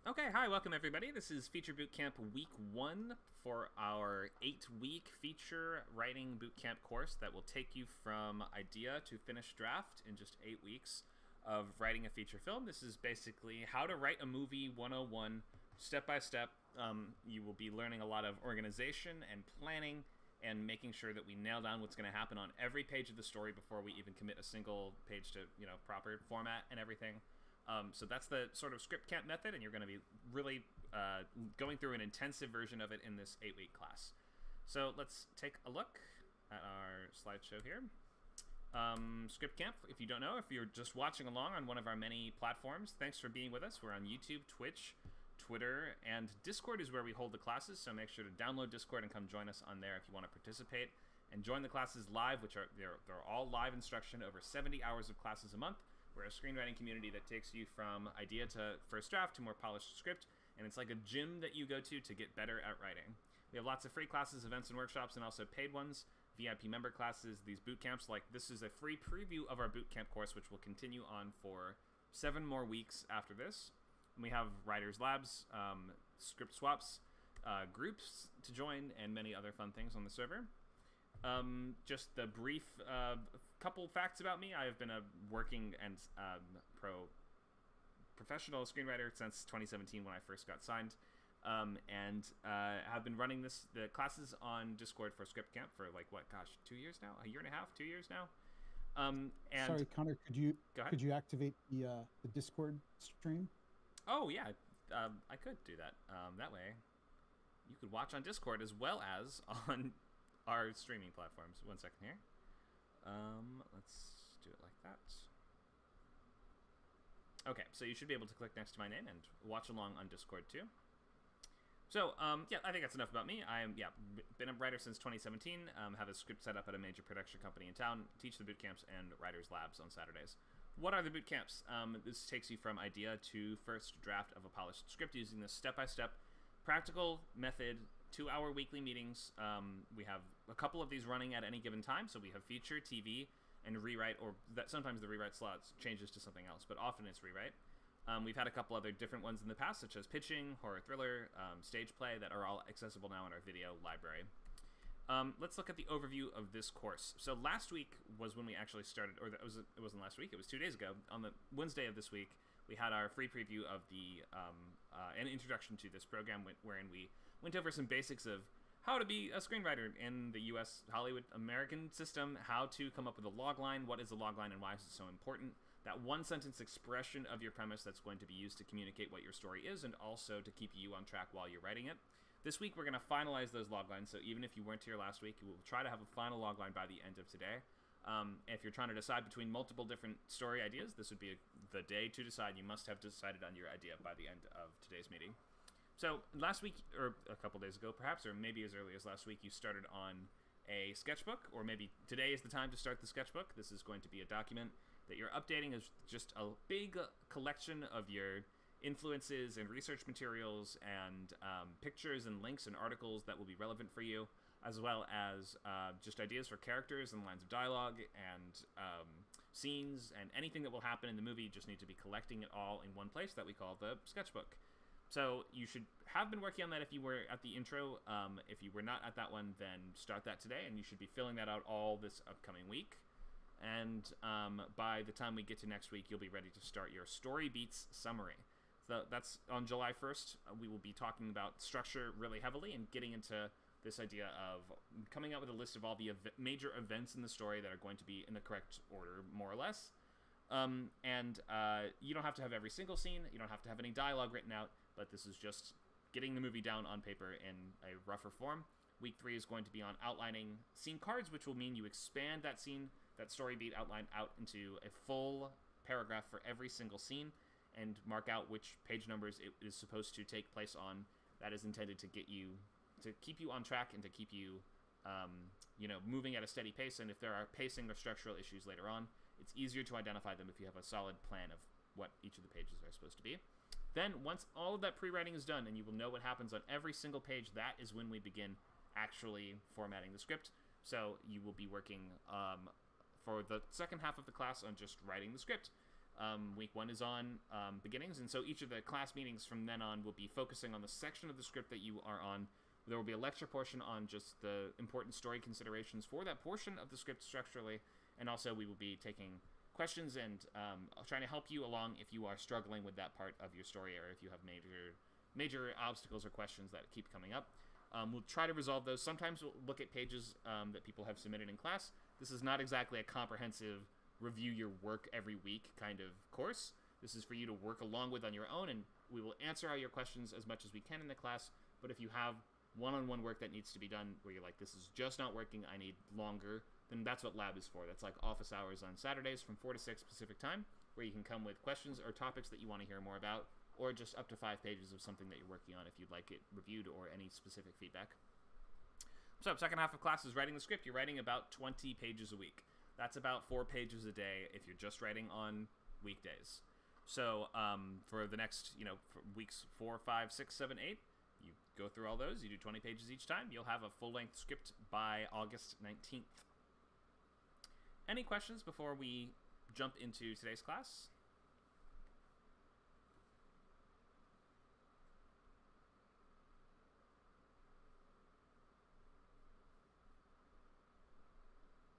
Okay, hi, welcome everybody. This is Feature Bootcamp Week 1 for our 8-week feature writing bootcamp course that will take you from idea to finished draft in just 8 weeks of writing a feature film. This is basically how to write a movie 101, step by step. You will be learning a lot of organization and planning and making sure that we nail down what's going to happen on every page of the story before we even commit a single page to, proper format and everything. So that's the sort of script camp method, and you're going to be really going through an intensive version of it in this 8-week class. So let's take a look at our slideshow here. Script camp, if you don't know, if you're just watching along on one of our many platforms, thanks for being with us. We're on YouTube, Twitch, Twitter, and Discord is where we hold the classes, so make sure to download Discord and come join us on there if you want to participate. And join the classes live, which are they're all live instruction, over 70 hours of classes a month. We're a screenwriting community that takes you from idea to first draft to more polished script, and it's like a gym that you go to get better at writing. We have lots of free classes, events, and workshops, and also paid ones, VIP member classes, these boot camps. Like, this is a free preview of our boot camp course, which will continue on for 7 more weeks after this. And we have writers' labs, script swaps, groups to join, and many other fun things on the server. Just the brief couple facts about me. I have been a working and professional screenwriter since 2017 when I first got signed, and have been running the classes on Discord for Script Camp for 2 years now, a year and a half, 2 years now. And sorry, Connor, could you activate the Discord stream? Oh yeah, I could do that. That way, you could watch on Discord as well as on our streaming platforms. 1 second here. Let's do it like that. Okay, so you should be able to click next to my name and watch along on Discord too. So, I think that's enough about me. Been a writer since 2017, have a script set up at a major production company in town, teach the boot camps and writers' labs on Saturdays. What are the boot camps? This takes you from idea to first draft of a polished script using this step-by-step practical method, 2-hour weekly meetings. We have a couple of these running at any given time, so we have feature, TV, and rewrite, or that sometimes the rewrite slots changes to something else, but often it's rewrite. We've had a couple other different ones in the past, such as pitching, horror thriller, stage play, that are all accessible now in our video library. Let's look at the overview of this course. So last week was when we actually started, or it wasn't last week, it was 2 days ago. On the Wednesday of this week, we had our free preview of an introduction to this program, wherein we went over some basics of how to be a screenwriter in the U.S. Hollywood American system, how to come up with a logline, what is a logline and why is it so important, that one-sentence expression of your premise that's going to be used to communicate what your story is and also to keep you on track while you're writing it. This week, we're going to finalize those loglines, so even if you weren't here last week, we'll try to have a final logline by the end of today. If you're trying to decide between multiple different story ideas, this would be the day to decide. You must have decided on your idea by the end of today's meeting. So last week, or a couple days ago perhaps, or maybe as early as last week, you started on a sketchbook, or maybe today is the time to start the sketchbook. This is going to be a document that you're updating as just a big collection of your influences and research materials and pictures and links and articles that will be relevant for you, as well as just ideas for characters and lines of dialogue and scenes and anything that will happen in the movie. You just need to be collecting it all in one place that we call the sketchbook. So you should have been working on that if you were at the intro. If you were not at that one, then start that today, and you should be filling that out all this upcoming week. And by the time we get to next week, you'll be ready to start your Story Beats summary. So that's on July 1st. We will be talking about structure really heavily and getting into this idea of coming up with a list of all the major events in the story that are going to be in the correct order, more or less. And you don't have to have every single scene. You don't have to have any dialogue written out, but this is just getting the movie down on paper in a rougher form. Week 3 is going to be on outlining scene cards, which will mean you expand that scene, that story beat outline out into a full paragraph for every single scene, and mark out which page numbers it is supposed to take place on. That is intended to keep you on track and to keep you, moving at a steady pace. And if there are pacing or structural issues later on, it's easier to identify them if you have a solid plan of what each of the pages are supposed to be. Then, once all of that pre-writing is done and you will know what happens on every single page, that is when we begin actually formatting the script. So you will be working for the second half of the class on just writing the script. Week 1 is on beginnings, and so each of the class meetings from then on will be focusing on the section of the script that you are on. There will be a lecture portion on just the important story considerations for that portion of the script structurally, and also we will be taking questions and trying to help you along if you are struggling with that part of your story, or if you have major obstacles or questions that keep coming up. We'll try to resolve those. Sometimes we'll look at pages that people have submitted in class. This is not exactly a comprehensive review your work every week kind of course. This is for you to work along with on your own, and we will answer all your questions as much as we can in the class. But if you have one-on-one work that needs to be done where you're like, this is just not working, I need longer, then that's what lab is for. That's like office hours on Saturdays from 4 to 6 Pacific time, where you can come with questions or topics that you want to hear more about, or just up to 5 pages of something that you're working on if you'd like it reviewed, or any specific feedback. So, second half of class is writing the script. You're writing about 20 pages a week. That's about 4 pages a day if you're just writing on weekdays. So, for the next, for weeks 4, 5, 6, 7, 8, you go through all those. You do 20 pages each time. You'll have a full-length script by August 19th. Any questions before we jump into today's class?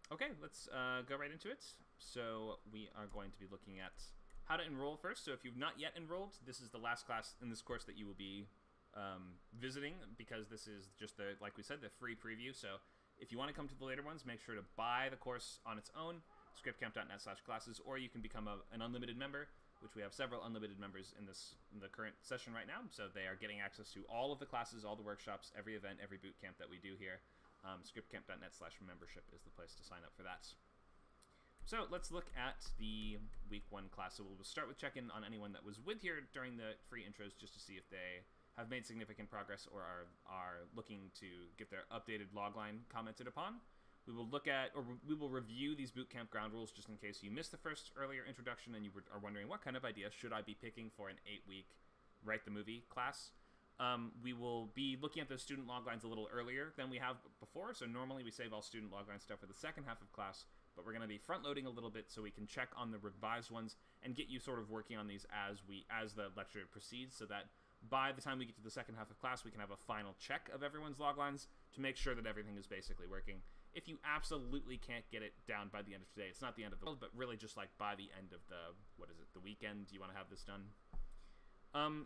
Okay, let's go right into it. So we are going to be looking at how to enroll first. So if you've not yet enrolled, this is the last class in this course that you will be visiting, because this is just like we said, the free preview. So if you want to come to the later ones, make sure to buy the course on its own, scriptcamp.net/classes, or you can become an unlimited member, which we have several unlimited members in the current session right now. So they are getting access to all of the classes, all the workshops, every event, every boot camp that we do here. Scriptcamp.net/membership is the place to sign up for that. So let's look at the week 1 class. So we'll start with check-in on anyone that was with here during the free intros, just to see if they have made significant progress or are looking to get their updated logline commented upon. We will look at, or we will review these bootcamp ground rules just in case you missed the first earlier introduction and you are wondering what kind of idea should I be picking for an 8-week Write the Movie class. We will be looking at those student loglines a little earlier than we have before. So normally we save all student logline stuff for the second half of class, but we're going to be front-loading a little bit so we can check on the revised ones and get you sort of working on these as the lecture proceeds, so that by the time we get to the second half of class, we can have a final check of everyone's loglines to make sure that everything is basically working. If you absolutely can't get it down by the end of today, it's not the end of the world, but really just like by the end of the weekend, you want to have this done.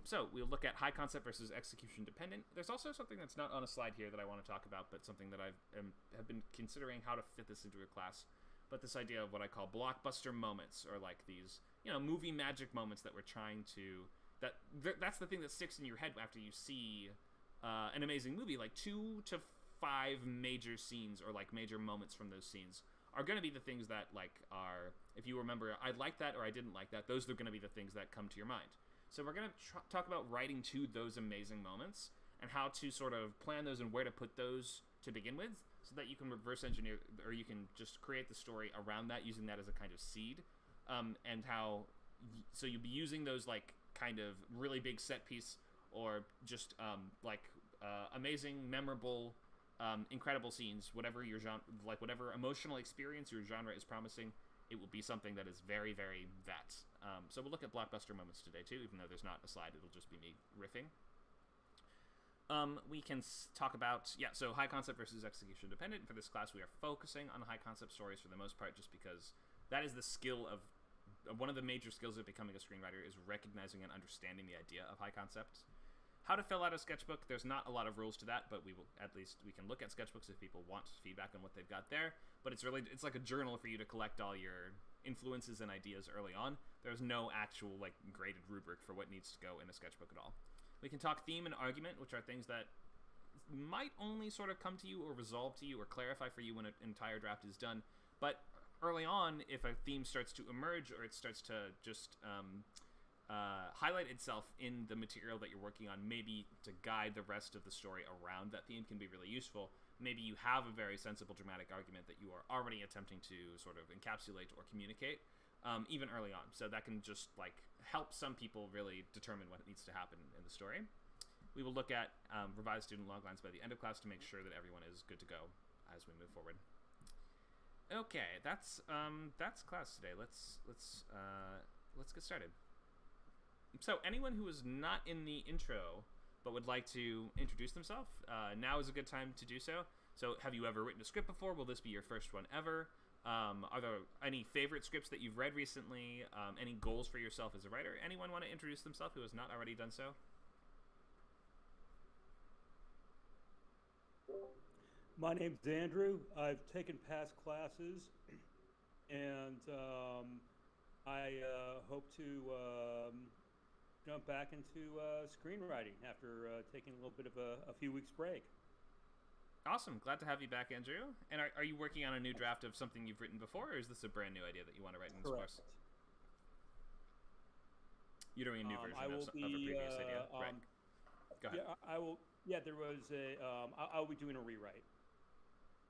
So we'll look at high concept versus execution dependent. There's also something that's not on a slide here that I want to talk about, but something that have been considering how to fit this into a class. But this idea of what I call blockbuster moments, or like these, movie magic moments that we're trying to, that's the thing that sticks in your head after you see an amazing movie. Like 2 to 5 major scenes, or like major moments from those scenes, are going to be the things that are, if you remember, I liked that or I didn't like that, those are going to be the things that come to your mind. So we're going to talk about writing to those amazing moments and how to sort of plan those and where to put those to begin with, so that you can reverse engineer, or you can just create the story around that, using that as a kind of seed. And how, so you'll be using those like kind of really big set piece, or just amazing, memorable, incredible scenes, whatever your genre, like whatever emotional experience your genre is promising, it will be something that is very, very that. So we'll look at blockbuster moments today too, even though there's not a slide, it'll just be me riffing. We can talk about, so high concept versus execution dependent. For this class, we are focusing on high concept stories for the most part, just because that is the skill of, one of the major skills of becoming a screenwriter is recognizing and understanding the idea of high concept. How to fill out a sketchbook, there's not a lot of rules to that, but we can look at sketchbooks if people want feedback on what they've got there. But it's like a journal for you to collect all your influences and ideas early on. There's no actual like graded rubric for what needs to go in a sketchbook at all. We can talk theme and argument, which are things that might only sort of come to you or resolve to you or clarify for you when an entire draft is done. But early on, if a theme starts to emerge, or it starts to just highlight itself in the material that you're working on, maybe to guide the rest of the story around that theme, can be really useful. Maybe you have a very sensible dramatic argument that you are already attempting to sort of encapsulate or communicate, even early on. So that can just like help some people really determine what needs to happen in the story. We will look at revised student loglines by the end of class to make sure that everyone is good to go as we move forward. Okay, that's class today. Let's let's get started. So, anyone who is not in the intro but would like to introduce themselves, now is a good time to do so. So, have you ever written a script before? Will this be your first one ever? Are there any favorite scripts that you've read recently? Any goals for yourself as a writer? Anyone want to introduce themselves who has not already done so? My name's Andrew. I've taken past classes, and I hope to jump back into screenwriting after taking a little bit of a few weeks break. Awesome. Glad to have you back, Andrew. And are you working on a new draft of something you've written before, or is this a brand new idea that you want to write in this course? You're doing a new version of a previous idea, right? Go ahead. Yeah, I will. Yeah, there was a. I'll be doing a rewrite.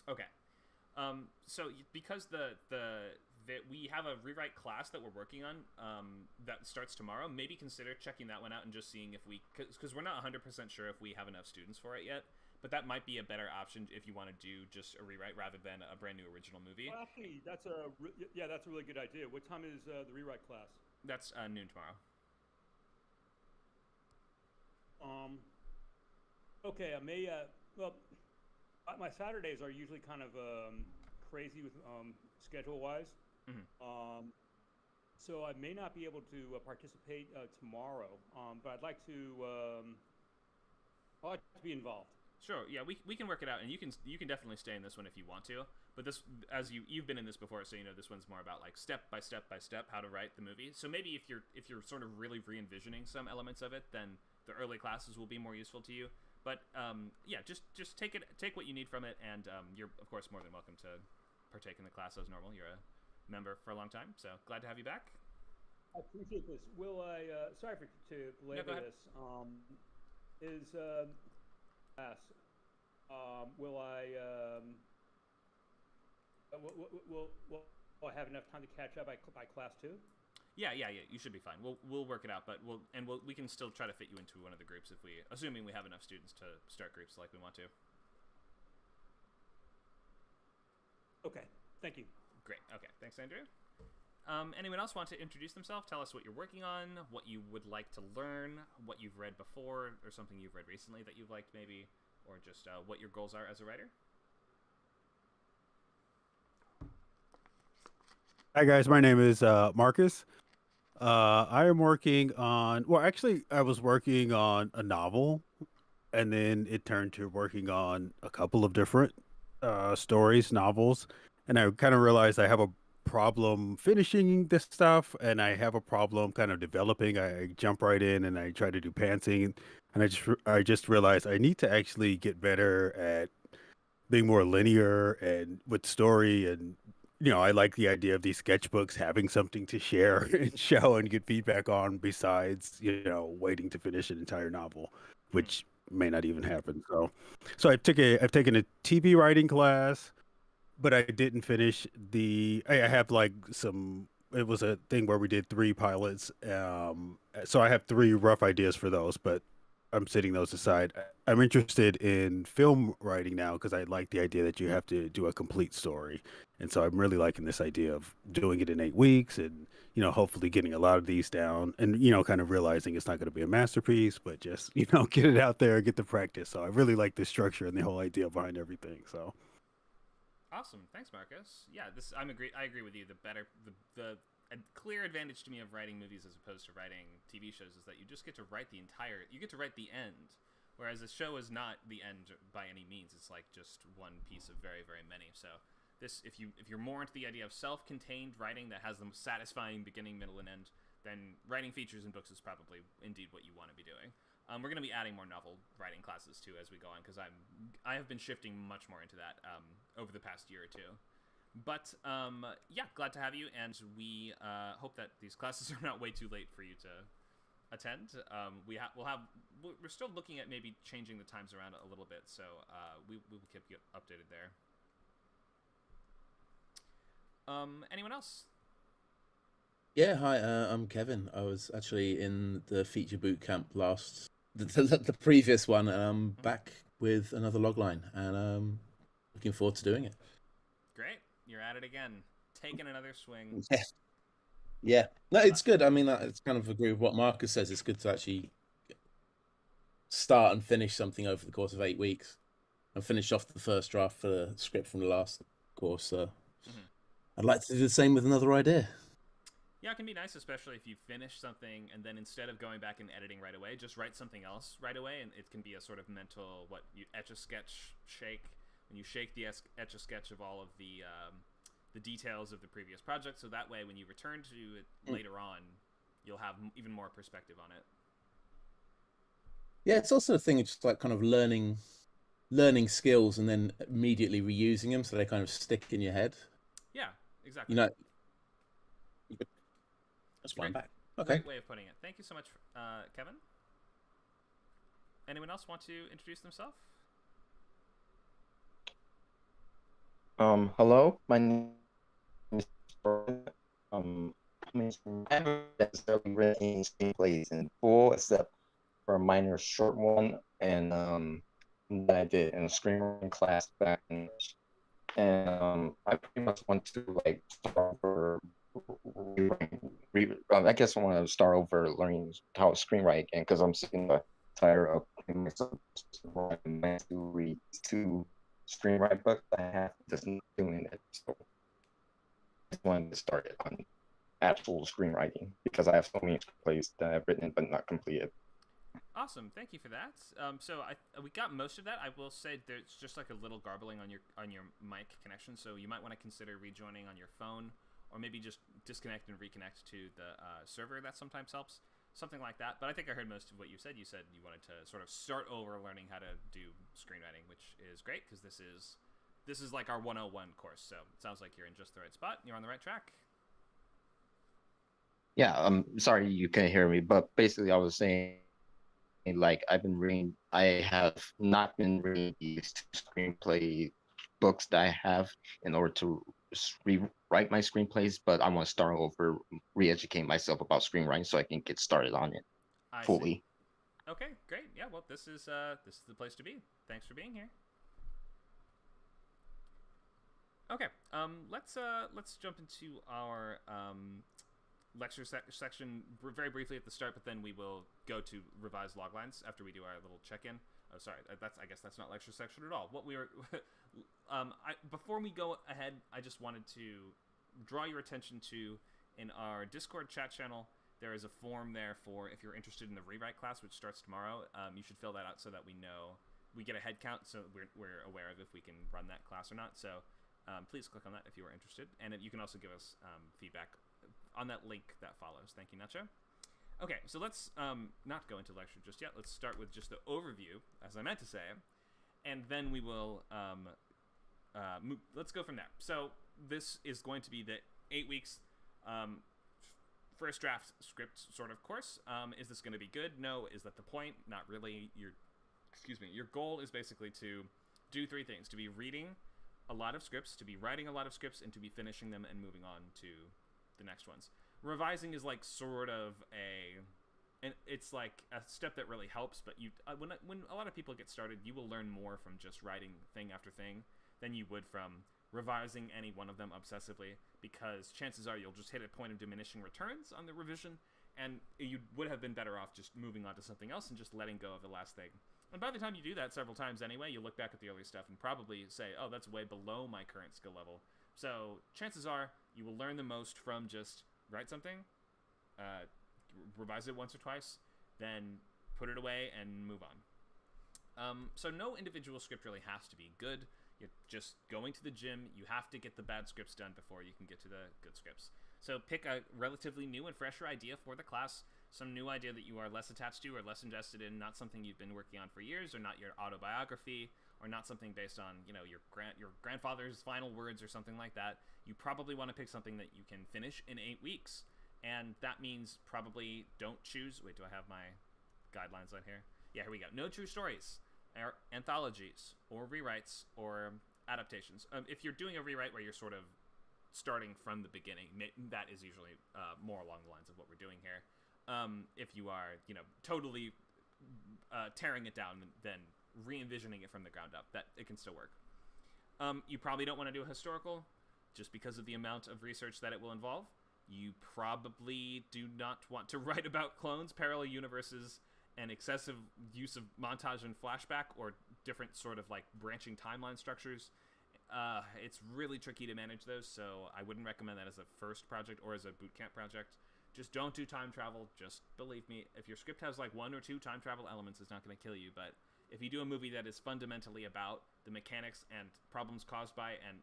Okay. So because we have a rewrite class that we're working on that starts tomorrow, maybe consider checking that one out and just seeing if because we're not 100% sure if we have enough students for it yet. But that might be a better option if you want to do just a rewrite rather than a brand new original movie. Well, actually, that's a really good idea. What time is the rewrite class? That's noon tomorrow. Okay, I may. Well, my Saturdays are usually kind of crazy with schedule-wise. Mm-hmm. So I may not be able to participate tomorrow. But I'd like to. I'd like to be involved. Sure, yeah, we can work it out, and you can definitely stay in this one if you want to. But this, as you've been in this before, so you know this one's more about like step by step how to write the movie. So maybe if you're sort of really re-envisioning some elements of it, then the early classes will be more useful to you. But yeah, just take what you need from it, and you're of course more than welcome to partake in the class as normal. You're a member for a long time, so glad to have you back. I appreciate this. Will I? Sorry to belabor this. Will I? Will I have enough time to catch up by class 2? Yeah. You should be fine. We'll work it out, but we can still try to fit you into one of the groups assuming we have enough students to start groups like we want to. Okay. Thank you. Great. Okay. Thanks, Andrew. Anyone else want to introduce themselves? Tell us what you're working on, what you would like to learn, what you've read before, or something you've read recently that you've liked, maybe, or just what your goals are as a writer. Hi guys, my name is Marcus. I am working on, well, actually, I was working on a novel, and then it turned to working on a couple of different novels, and I kind of realized I have a problem finishing this stuff, and I have a problem kind of developing. I jump right in and I try to do pantsing, and I just realized I need to actually get better at being more linear and with story. And I like the idea of these sketchbooks having something to share and show and get feedback on besides waiting to finish an entire novel, which may not even happen. So I've taken a TV writing class, but I didn't finish I have like it was a thing where we did 3 pilots. So I have 3 rough ideas for those, but I'm setting those aside. I'm interested in film writing now because I like the idea that you have to do a complete story. And so I'm really liking this idea of doing it in 8 weeks and, hopefully getting a lot of these down and, kind of realizing it's not going to be a masterpiece, but just, get it out there and get the practice. So I really like the structure and the whole idea behind everything. So. Awesome, thanks, Marcus. Yeah, I agree with you. The clear advantage to me of writing movies as opposed to writing TV shows is that you just get to write the end, whereas a show is not the end by any means. It's like just one piece of very, very many. So if you're more into the idea of self-contained writing that has the satisfying beginning, middle, and end, then writing features and books is probably indeed what you want to be doing. We're going to be adding more novel writing classes too as we go on because I have been shifting much more into that over the past year or two. But yeah, glad to have you, and we hope that these classes are not way too late for you to attend. We're still looking at maybe changing the times around a little bit, so we will keep you updated there. Anyone else? Yeah, hi, I'm Kevin. I was actually in the feature bootcamp the previous one, and I'm back with another logline, and I'm looking forward to doing it. Great. You're at it again. Taking another swing. Yes. Yeah, no, it's good. I mean, it's kind of agree with what Marcus says. It's good to actually start and finish something over the course of 8 weeks, and finish off the first draft for the script from the last course. So I'd like to do the same with another idea. Yeah, it can be nice, especially if you finish something and then instead of going back and editing right away, just write something else right away, and it can be a sort of mental, you Etch-a-Sketch shake. When you shake the Etch-a-Sketch of all of the details of the previous project, so that way when you return to it later on, you'll have even more perspective on it. Yeah, it's also a thing of just like kind of learning skills and then immediately reusing them so they kind of stick in your head. Yeah, exactly. You know, that's why I'm back. Okay. Great way of putting it. Thank you so much, Kevin. Anyone else want to introduce themselves? Hello, my name is Brian. I haven't necessarily written any screenplays in full, except for a minor short one, and that I did in a screenwriting class back in. And I pretty much want to like start over. I guess I want to start over learning how to screenwrite again because I'm sick and tired of myself to read two screenwrite books. I have just not doing it. So I just wanted to start it on actual screenwriting because I have so many screenplays that I've written but not completed. Awesome, thank you for that. So we got most of that. I will say there's just like a little garbling on your mic connection, so you might want to consider rejoining on your phone, or maybe just disconnect and reconnect to the server. That sometimes helps, something like that. But I think I heard most of what you said. You said you wanted to sort of start over learning how to do screenwriting, which is great because this is like our 101 course. So it sounds like you're in just the right spot. You're on the right track. Yeah, I'm sorry you can't hear me, but basically I was saying, like, I have not been reading these two screenplay books that I have in order to rewrite my screenplays, but I want to start over, re-educate myself about screenwriting so I can get started on it fully. See. Okay, great. Yeah, well, this is the place to be. Thanks for being here. Okay, let's jump into our lecture section very briefly at the start, but then we will go to revised loglines after we do our little check-in. Oh, sorry, I guess that's not lecture section at all. What we were, before we go ahead, I just wanted to draw your attention to, in our Discord chat channel, there is a form there for if you're interested in the rewrite class, which starts tomorrow. You should fill that out so that we know, we get a head count, so we're aware of if we can run that class or not. So please click on that if you are interested, and you can also give us feedback on that link that follows. Thank you, Nacho. Okay, so let's not go into lecture just yet. Let's start with just the overview, as I meant to say, and then we will let's go from there. So this is going to be the 8 weeks first draft script sort of course. Is this going to be good? No. Is that the point? Not really. Your goal is basically to do 3 things: to be reading a lot of scripts, to be writing a lot of scripts, and to be finishing them and moving on to the next ones. Revising is like sort of and it's like a step that really helps, but when a lot of people get started, you will learn more from just writing thing after thing than you would from revising any one of them obsessively, because chances are you'll just hit a point of diminishing returns on the revision, and you would have been better off just moving on to something else and just letting go of the last thing. And by the time you do that several times anyway, you look back at the early stuff and probably say, oh, that's way below my current skill level. So chances are you will learn the most from just write something, revise it once or twice, then put it away and move on. So no individual script really has to be good. You're just going to the gym. You have to get the bad scripts done before you can get to the good scripts. So pick a relatively new and fresher idea for the class, some new idea that you are less attached to or less invested in, not something you've been working on for years, or not your autobiography, or not something based on, your grandfather's final words or something like that. You probably want to pick something that you can finish in 8 weeks. And that means probably don't choose... Wait, do I have my guidelines on here? Yeah, here we go. No true stories, or anthologies, or rewrites, or adaptations. If you're doing a rewrite where you're sort of starting from the beginning, that is usually more along the lines of what we're doing here. If you are, totally tearing it down, then re-envisioning it from the ground up, that it can still work. You probably don't want to do a historical, just because of the amount of research that it will involve. You probably do not want to write about clones, parallel universes, and excessive use of montage and flashback, or different sort of like branching timeline structures. It's really tricky to manage those, so I wouldn't recommend that as a first project or as a bootcamp project. Just don't do time travel. Just believe me, if your script has like 1 or 2 time travel elements, it's not going to kill you. But if you do a movie that is fundamentally about the mechanics and problems caused by and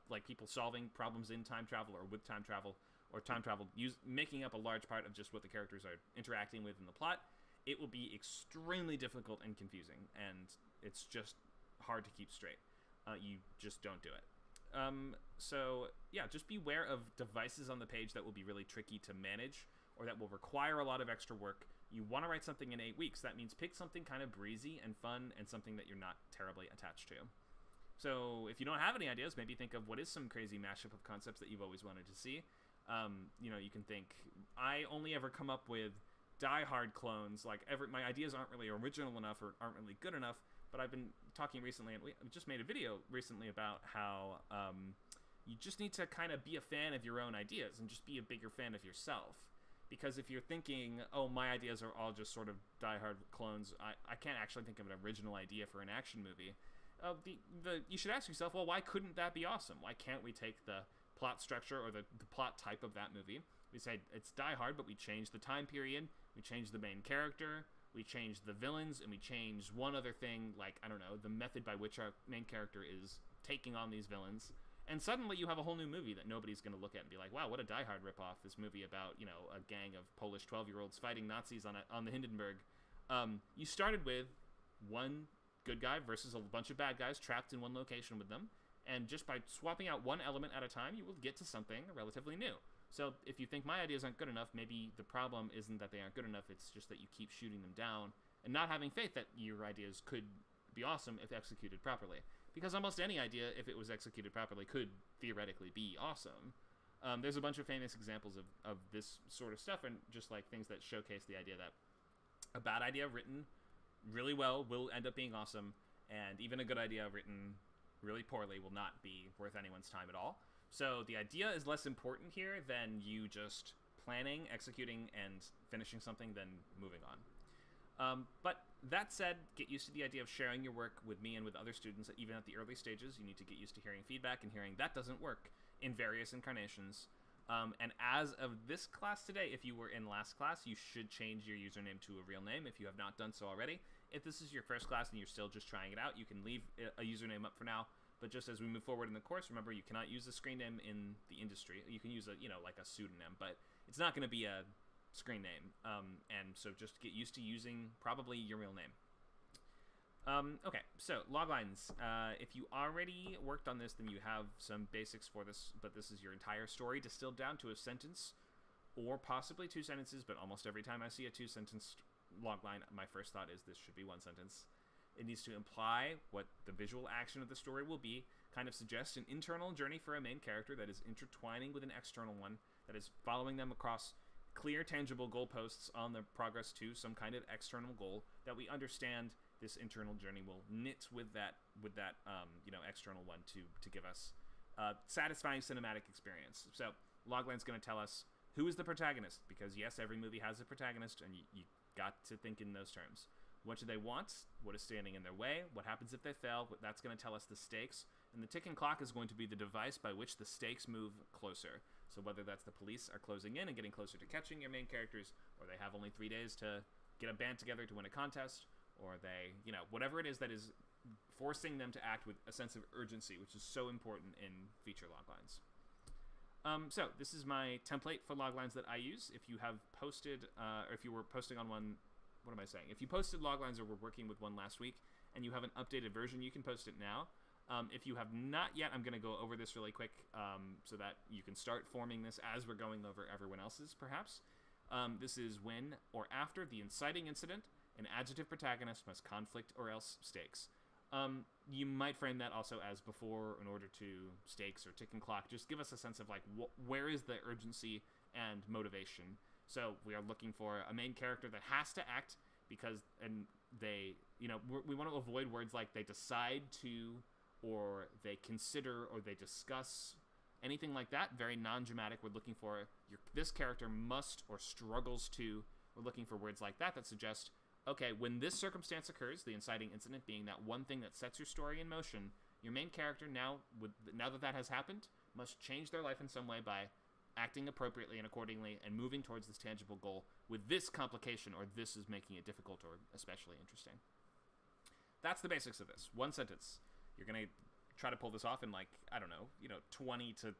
like people solving problems in time travel or with time travel, or time travel making up a large part of just what the characters are interacting with in the plot, it will be extremely difficult and confusing, and it's just hard to keep straight. You just don't do it. So yeah, just beware of devices on the page that will be really tricky to manage or that will require a lot of extra work. You want to write something in 8 weeks. That means pick something kind of breezy and fun and something that you're not terribly attached to. So if you don't have any ideas, maybe think of what is some crazy mashup of concepts that you've always wanted to see. You can think, I only ever come up with Die Hard clones. Like, my ideas aren't really original enough or aren't really good enough. But I've been talking recently, and we just made a video recently about how you just need to kind of be a fan of your own ideas and just be a bigger fan of yourself. Because if you're thinking, oh, my ideas are all just sort of Die Hard clones, I can't actually think of an original idea for an action movie. You should ask yourself, well, why couldn't that be awesome? Why can't we take the plot structure or the plot type of that movie? We say it's Die Hard, but we change the time period, we change the main character, we change the villains, and we change one other thing, like, I don't know, the method by which our main character is taking on these villains. And suddenly you have a whole new movie that nobody's going to look at and be like, wow, what a Die Hard ripoff, this movie about, a gang of Polish 12-year-olds fighting Nazis on the Hindenburg. You started with one good guy versus a bunch of bad guys trapped in one location with them, and just by swapping out one element at a time, you will get to something relatively new. So if you think my ideas aren't good enough, maybe the problem isn't that they aren't good enough, it's just that you keep shooting them down and not having faith that your ideas could be awesome if executed properly. Because almost any idea, if it was executed properly, could theoretically be awesome. There's a bunch of famous examples of this sort of stuff, and just like things that showcase the idea that a bad idea written really well will end up being awesome, and even a good idea written really poorly will not be worth anyone's time at all. So the idea is less important here than you just planning, executing, and finishing something, then moving on. But that said, get used to the idea of sharing your work with me and with other students. Even at the early stages, you need to get used to hearing feedback and hearing that doesn't work in various incarnations. And as of this class today, if you were in last class, you should change your username to a real name if you have not done so already. If this is your first class and you're still just trying it out, you can leave a username up for now. But just as we move forward in the course, remember, you cannot use a screen name in the industry. You can use like a pseudonym, but it's not going to be a screen name. And so just get used to using probably your real name. Okay, so Loglines. If you already worked on this, then you have some basics for this, but this is your entire story distilled down to a sentence or possibly 2 sentences, but almost every time I see a 2-sentence logline, my first thought is this should be 1 sentence. It needs to imply what the visual action of the story will be, kind of suggest an internal journey for a main character that is intertwining with an external one, that is following them across clear, tangible goalposts on the progress to some kind of external goal, that we understand this internal journey will knit with that external one to give us satisfying cinematic experience. So Logline's going to tell us who is the protagonist, because yes, every movie has a protagonist, and you got to think in those terms. What do they want? What is standing in their way? What happens if they fail? That's going to tell us the stakes. And the ticking clock is going to be the device by which the stakes move closer. So whether that's the police are closing in and getting closer to catching your main characters, or they have only 3 days to get a band together to win a contest, or they, whatever it is that is forcing them to act with a sense of urgency, which is so important in feature loglines. So this is my template for loglines that I use. If you have posted, or if you were posting on one, what am I saying? If you posted loglines or were working with one last week and you have an updated version, you can post it now. If you have not yet, I'm going to go over this really quick so that you can start forming this as we're going over everyone else's, perhaps. This is when or after the inciting incident, an adjective protagonist must conflict or else stakes. You might frame that also as before, in order to, stakes or ticking clock. Just give us a sense of like where is the urgency and motivation. So we are looking for a main character that has to act because, and they, we want to avoid words like they decide to, or they consider, or they discuss, anything like that, very non-dramatic. We're looking for this character must or struggles to. We're looking for words like that suggest, okay, when this circumstance occurs, the inciting incident being that one thing that sets your story in motion, your main character now that has happened, must change their life in some way by acting appropriately and accordingly and moving towards this tangible goal with this complication, or this is making it difficult or especially interesting. That's the basics of this. One sentence. You're going to try to pull this off in 20 to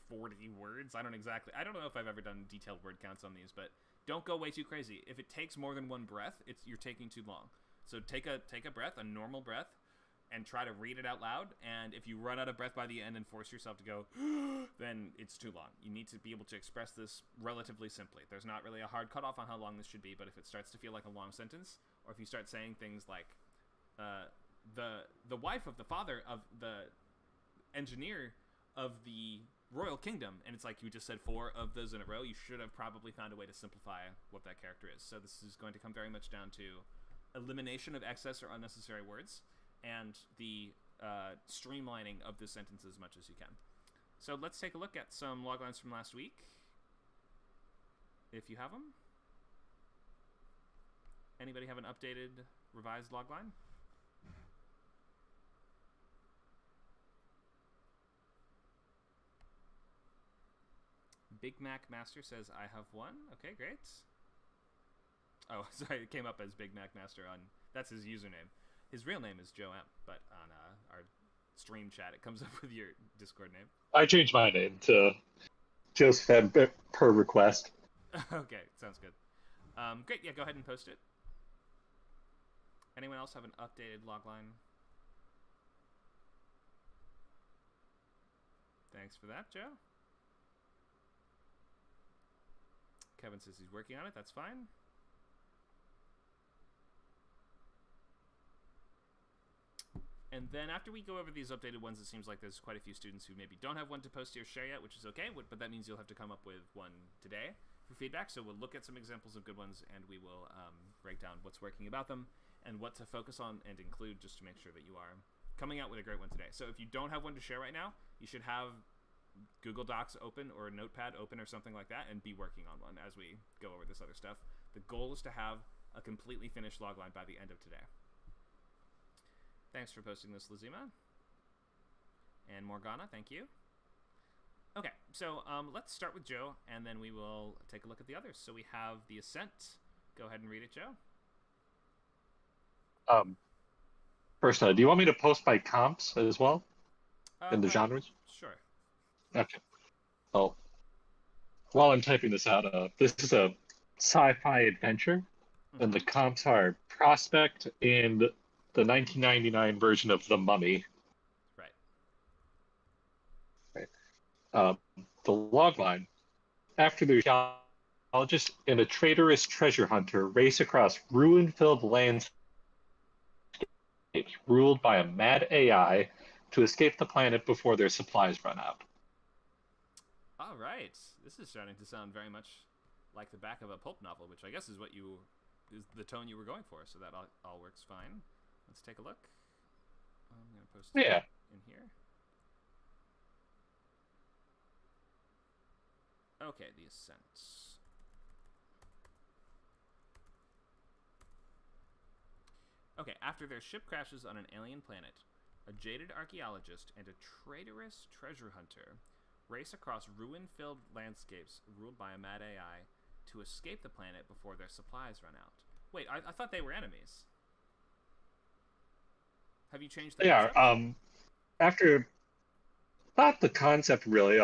40 words. I don't know if I've ever done detailed word counts on these, but don't go way too crazy. If it takes more than one breath, you're taking too long. So take a breath, a normal breath, and try to read it out loud. And if you run out of breath by the end and force yourself to go, then it's too long. You need to be able to express this relatively simply. There's not really a hard cutoff on how long this should be, but if it starts to feel like a long sentence, or if you start saying things like, the wife of the father of the engineer of the royal kingdom, and it's like you just said 4 of those in a row, you should have probably found a way to simplify what that character is. So this is going to come very much down to elimination of excess or unnecessary words, and the streamlining of the sentence as much as you can. So let's take a look at some loglines from last week, if you have them. Anybody have an updated, revised logline? Big Mac Master says, I have one. Okay, great. Oh, sorry, it came up as Big Mac Master that's his username. His real name is Joe M, but on our stream chat, it comes up with your Discord name. I changed my name to Joseph M per request. Okay, sounds good. Great, yeah, go ahead and post it. Anyone else have an updated logline? Thanks for that, Joe. Kevin says he's working on it. That's fine. And then after we go over these updated ones, it seems like there's quite a few students who maybe don't have one to post or share yet, which is okay, but that means you'll have to come up with one today for feedback. So we'll look at some examples of good ones, and we will break down what's working about them and what to focus on and include, just to make sure that you are coming out with a great one today. So if you don't have one to share right now, you should have Google Docs open or a notepad open or something like that and be working on one as we go over this other stuff. The goal is to have a completely finished logline by the end of today. Thanks for posting this, Lazima. And Morgana, thank you. Okay, so let's start with Joe, and then we will take a look at the others. So we have the Ascent. Go ahead and read it, Joe. First, do you want me to post by comps as well? In the genres? Sure. Okay. Well, while I'm typing this out, this is a sci-fi adventure, and the comps are Prospect and the 1999 version of The Mummy. Right. The logline: after the archaeologist and a traitorous treasure hunter race across ruin-filled landscapes ruled by a mad AI to escape the planet before their supplies run out. All right. This is starting to sound very much like the back of a pulp novel, which I guess is is the tone you were going for, so that all works fine. Let's take a look. I'm going to post it in here. Okay, the Ascents. Okay, after their ship crashes on an alien planet, a jaded archaeologist and a traitorous treasure hunter race across ruin-filled landscapes ruled by a mad AI to escape the planet before their supplies run out. Wait, I thought they were enemies. Have you changed the concept? After, not the concept really,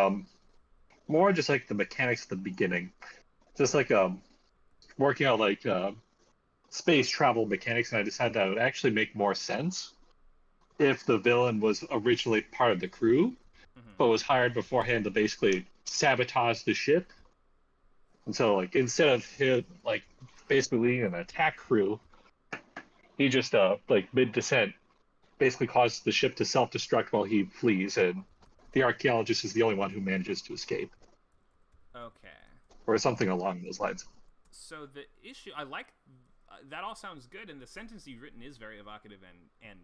more just like the mechanics at the beginning. Just like working out like space travel mechanics, and I decided that it would actually make more sense if the villain was originally part of the crew, but was hired beforehand to basically sabotage the ship. And so, like, instead of him, like, basically leading an attack crew, he just, like, mid-descent, basically causes the ship to self-destruct while he flees, and the archaeologist is the only one who manages to escape. Okay. Or something along those lines. So the issue, I like, that all sounds good, and the sentence you've written is very evocative, and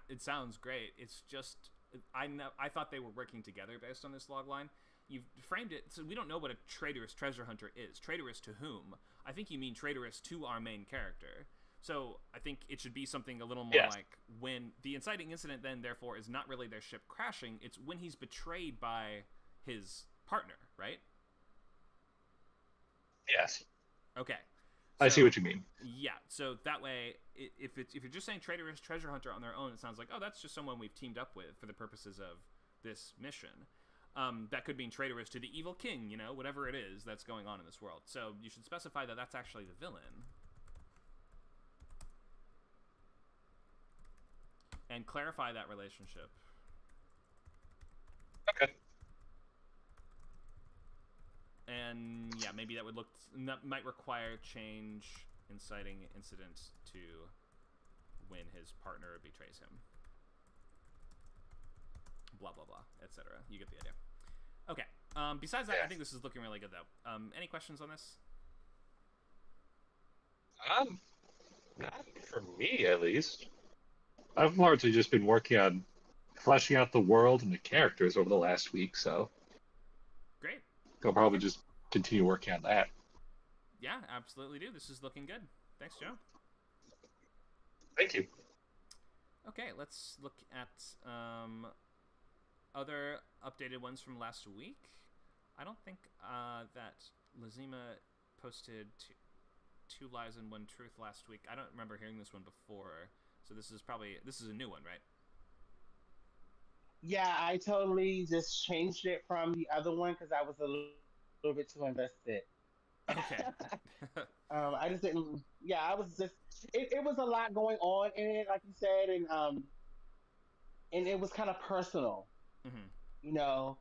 it sounds great. It's just, I thought they were working together based on this log line. You've framed it so we don't know what a traitorous treasure hunter is. Traitorous to whom? I think you mean traitorous to our main character. So I think it should be something a little more like when the inciting incident then therefore is not really their ship crashing, it's when he's betrayed by his partner, right? Yes. Okay. I see what you mean. Yeah, so that way, if you're just saying traitorous treasure hunter on their own, it sounds like, oh, that's just someone we've teamed up with for the purposes of this mission. That could mean traitorous to the evil king, whatever it is that's going on in this world. So you should specify that that's actually the villain. And clarify that relationship. Okay. And yeah, maybe that might require change inciting incident to when his partner betrays him. Blah blah blah, etc. You get the idea. Okay. Besides that, I think this is looking really good though. Any questions on this? Not for me at least. I've largely just been working on fleshing out the world and the characters over the last week, so great. I'll probably just continue working on that. Yeah, absolutely do. This is looking good. Thanks, Joe. Thank you. Okay, let's look at other updated ones from last week. I don't think that Lazima posted two lies and one truth last week. I don't remember hearing this one before, so this is a new one, right? Yeah, I totally just changed it from the other one because I was a little bit too invested. Okay. I just didn't. Yeah, I was just. It was a lot going on in it, like you said, and it was kind of personal. Mm-hmm. So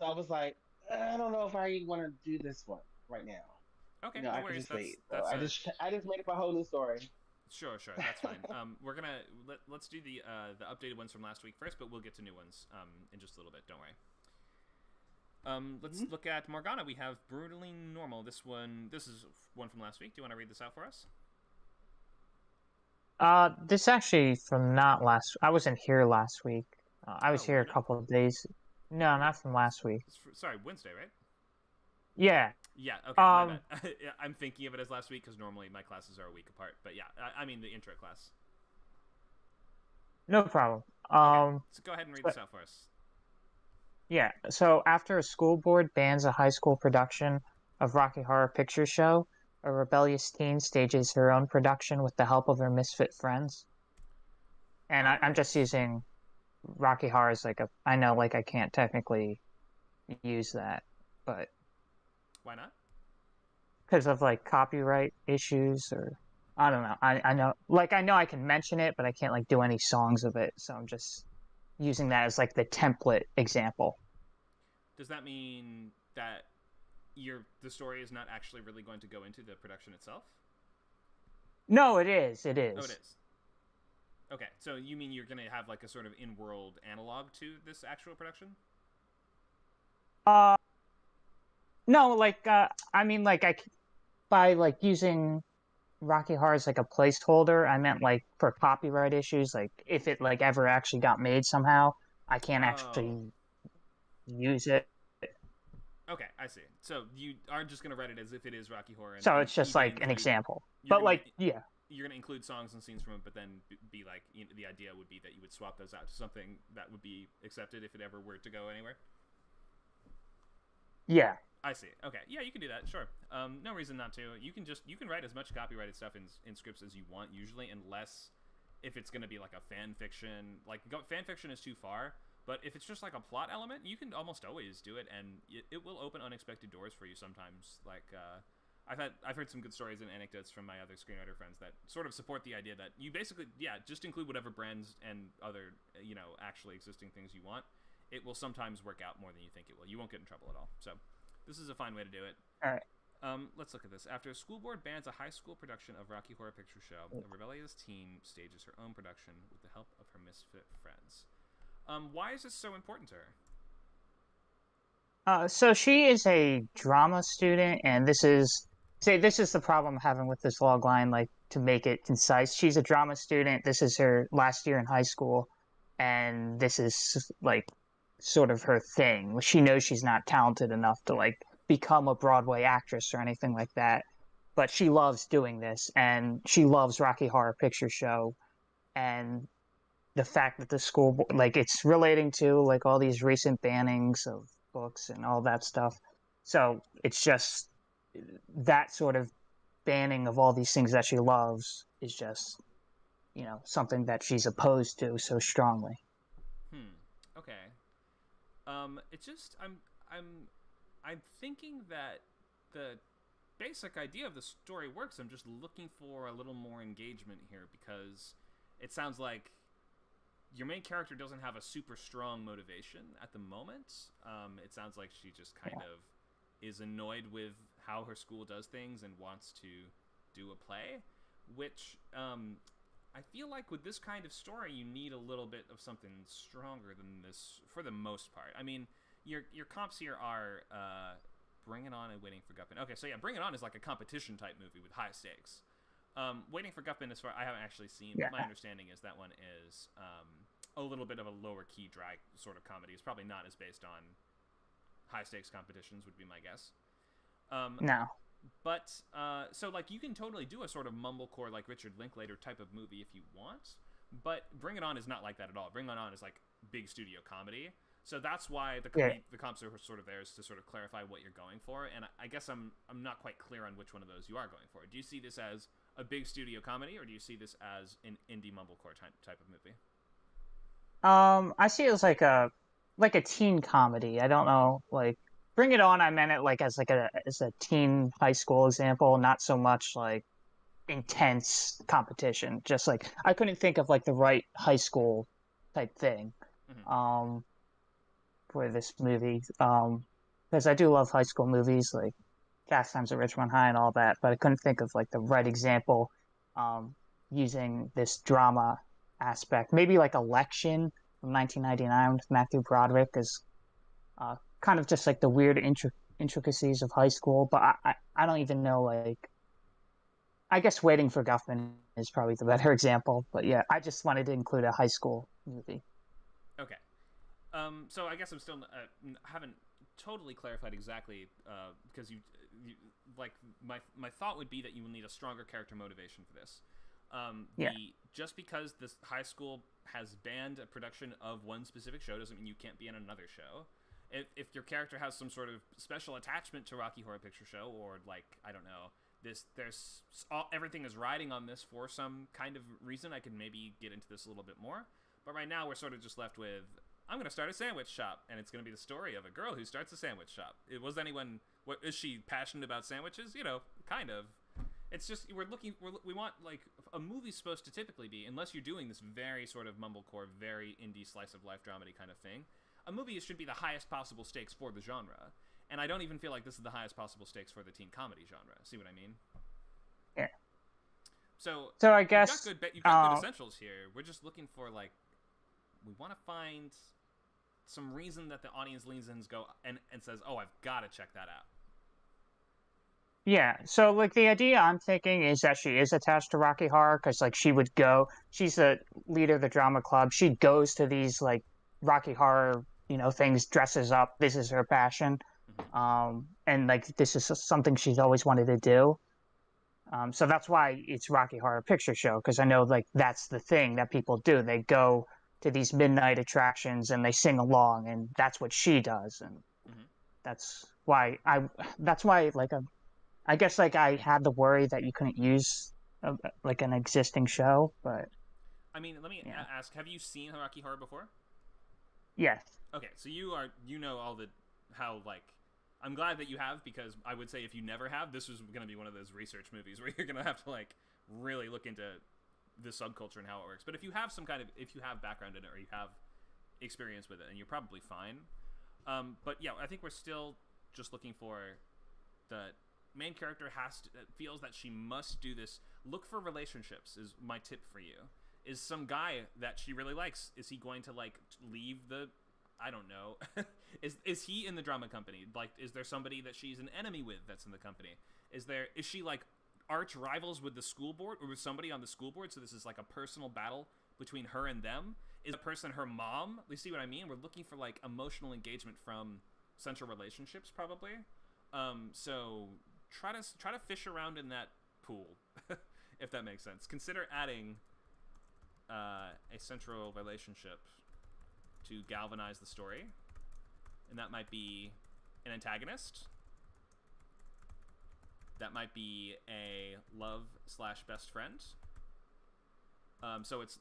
I was like, I don't know if I want to do this one right now. Okay, no I worries. can just wait. I just made up a whole new story. Sure, that's fine. We're gonna let's do the updated ones from last week first, but we'll get to new ones in just a little bit. Don't worry. Let's look at Morgana. We have Brutally Normal. This is one from last week. Do you want to read this out for us? This actually from not last. I wasn't here last week. I was here a couple of days. No, not from last week. Sorry, Wednesday, right? Yeah. Yeah. Okay. My bad. I'm thinking of it as last week because normally my classes are a week apart. But yeah, I mean the intro class. No problem. Okay, so go ahead and read this out for us. Yeah. So after a school board bans a high school production of Rocky Horror Picture Show, a rebellious teen stages her own production with the help of her misfit friends. And I'm just using Rocky Horror as I know I can't technically use that, but why not? Because of copyright issues, or I don't know. I know I know I can mention it, but I can't do any songs of it. So I'm just using that as the template example. Does that mean that the story is not actually really going to go into the production itself? No, it is. It is. Oh, it is. Okay, so you mean you're going to have a sort of in-world analog to this actual production? No, I mean, by using Rocky Horror as a placeholder, I meant for copyright issues, if it ever actually got made somehow, I can't actually use it. Okay, I see. So you aren't just going to write it as if it is Rocky Horror. So it's just an example. But yeah. You're going to include songs and scenes from it, but then be the idea would be that you would swap those out to something that would be accepted if it ever were to go anywhere? Yeah. I see. Okay. Yeah, you can do that. Sure. No reason not to. You can write as much copyrighted stuff in scripts as you want, usually, unless if it's going to be a fan fiction. Fan fiction is too far, but if it's just a plot element, you can almost always do it, and it will open unexpected doors for you sometimes. I've heard some good stories and anecdotes from my other screenwriter friends that sort of support the idea that you basically, just include whatever brands and other, actually existing things you want. It will sometimes work out more than you think it will. You won't get in trouble at all. So this is a fine way to do it. All right. Let's look at this. After a school board bans a high school production of Rocky Horror Picture Show, a rebellious teen stages her own production with the help of her misfit friends. Why is this so important to her? So she is a drama student, and this is the problem I'm having with this logline, to make it concise. She's a drama student. This is her last year in high school, and this is like sort of her thing. She knows she's not talented enough to like become a Broadway actress or anything like that, but she loves doing this, and she loves Rocky Horror Picture Show, and the fact that the school, like, it's relating to like all these recent bannings of books and all that stuff. So it's just that sort of banning of all these things that she loves is just, something that she's opposed to so strongly. Okay. It's just I'm thinking that the basic idea of the story works. I'm just looking for a little more engagement here, because it sounds like your main character doesn't have a super strong motivation at the moment. It sounds like she just kind of is annoyed with how her school does things and wants to do a play, which I feel like with this kind of story, you need a little bit of something stronger than this for the most part. I mean, your comps here are Bring It On and Waiting for Guffin. Okay, so yeah, Bring It On is like a competition type movie with high stakes. Waiting for Guffin, as far I haven't actually seen, but my understanding is that one is a little bit of a lower key dry sort of comedy. It's probably not as based on high stakes competitions, would be my guess. No. But, so, like, you can totally do a sort of mumblecore, like, Richard Linklater type of movie if you want, but Bring It On is not like that at all. Bring It On is, like, big studio comedy, so that's why the comps are sort of there, is to sort of clarify what you're going for, and I guess I'm not quite clear on which one of those you are going for. Do you see this as a big studio comedy, or do you see this as an indie mumblecore type of movie? I see it as like a teen comedy. I don't know, like, Bring It On, I meant it like as a teen high school example, not so much like intense competition. Just like I couldn't think of like the right high school type thing for this movie. Because I do love high school movies like Fast Times at Ridgemont High and all that, but I couldn't think of like the right example using this drama aspect. Maybe like Election from 1999 with Matthew Broderick is kind of just like the weird intricacies of high school, but I don't even know, like, I guess Waiting for Guffman is probably the better example, but yeah, I just wanted to include a high school movie. Okay. So I guess I'm still haven't totally clarified exactly, because you like my thought would be that you will need a stronger character motivation for this. Just because this high school has banned a production of one specific show doesn't mean you can't be in another show. If your character has some sort of special attachment to Rocky Horror Picture Show, or like, I don't know, everything is riding on this for some kind of reason, I could maybe get into this a little bit more. But right now we're sort of just left with, I'm going to start a sandwich shop, and it's going to be the story of a girl who starts a sandwich shop. Is she passionate about sandwiches? Kind of. It's just, we want, like, a movie's supposed to typically be, unless you're doing this very sort of mumblecore, very indie slice of life dramedy kind of thing, a movie should be the highest possible stakes for the genre. And I don't even feel like this is the highest possible stakes for the teen comedy genre. See what I mean? Yeah. So I guess you've got good essentials here. We're just looking for, like, we want to find some reason that the audience leans in and says, oh, I've got to check that out. Yeah, so like the idea I'm thinking is that she is attached to Rocky Horror, because like she's the leader of the drama club. She goes to these like Rocky Horror, things, dresses up. This is her passion. And like this is something she's always wanted to do. So that's why it's Rocky Horror Picture Show, because I know like that's the thing that people do. They go to these midnight attractions and they sing along, and that's what she does, and that's why like I guess like I had the worry that you couldn't use like an existing show, but I mean, let me ask: have you seen Rocky Horror before? Yes. Okay, so you know all the how like. I'm glad that you have, because I would say if you never have, this was going to be one of those research movies where you're going to have to like really look into the subculture and how it works. But if you have background in it, or you have experience with it, and you're probably fine. But yeah, I think we're still just looking for the main character feels that she must do this. Look for relationships is my tip for you. Is some guy that she really likes, is he going to like leave the, I don't know. Is he in the drama company? Like, is there somebody that she's an enemy with that's in the company? Is she like arch rivals with the school board, or with somebody on the school board? So this is like a personal battle between her and them. Is a person her mom? You see what I mean? We're looking for like emotional engagement from central relationships, probably. So try to fish around in that pool, if that makes sense. Consider adding a central relationship to galvanize the story, and that might be an antagonist. That might be a love/best friend. So it's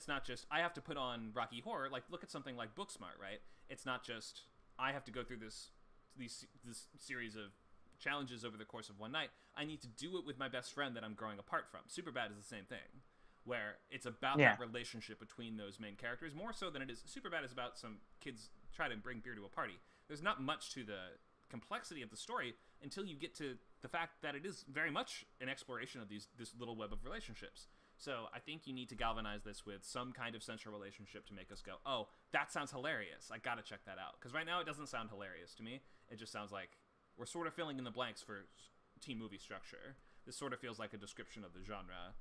not just I have to put on Rocky Horror. Like, look at something like Booksmart, right? It's not just I have to go through this series of challenges over the course of one night. I need to do it with my best friend that I'm growing apart from. Superbad is the same thing, where it's about that relationship between those main characters more so than it is. Superbad is about some kids try to bring beer to a party. There's not much to the complexity of the story until you get to the fact that it is very much an exploration of this little web of relationships. So I think you need to galvanize this with some kind of central relationship to make us go, oh, that sounds hilarious. I gotta check that out. Because right now it doesn't sound hilarious to me. It just sounds like we're sort of filling in the blanks for teen movie structure. This sort of feels like a description of the genre,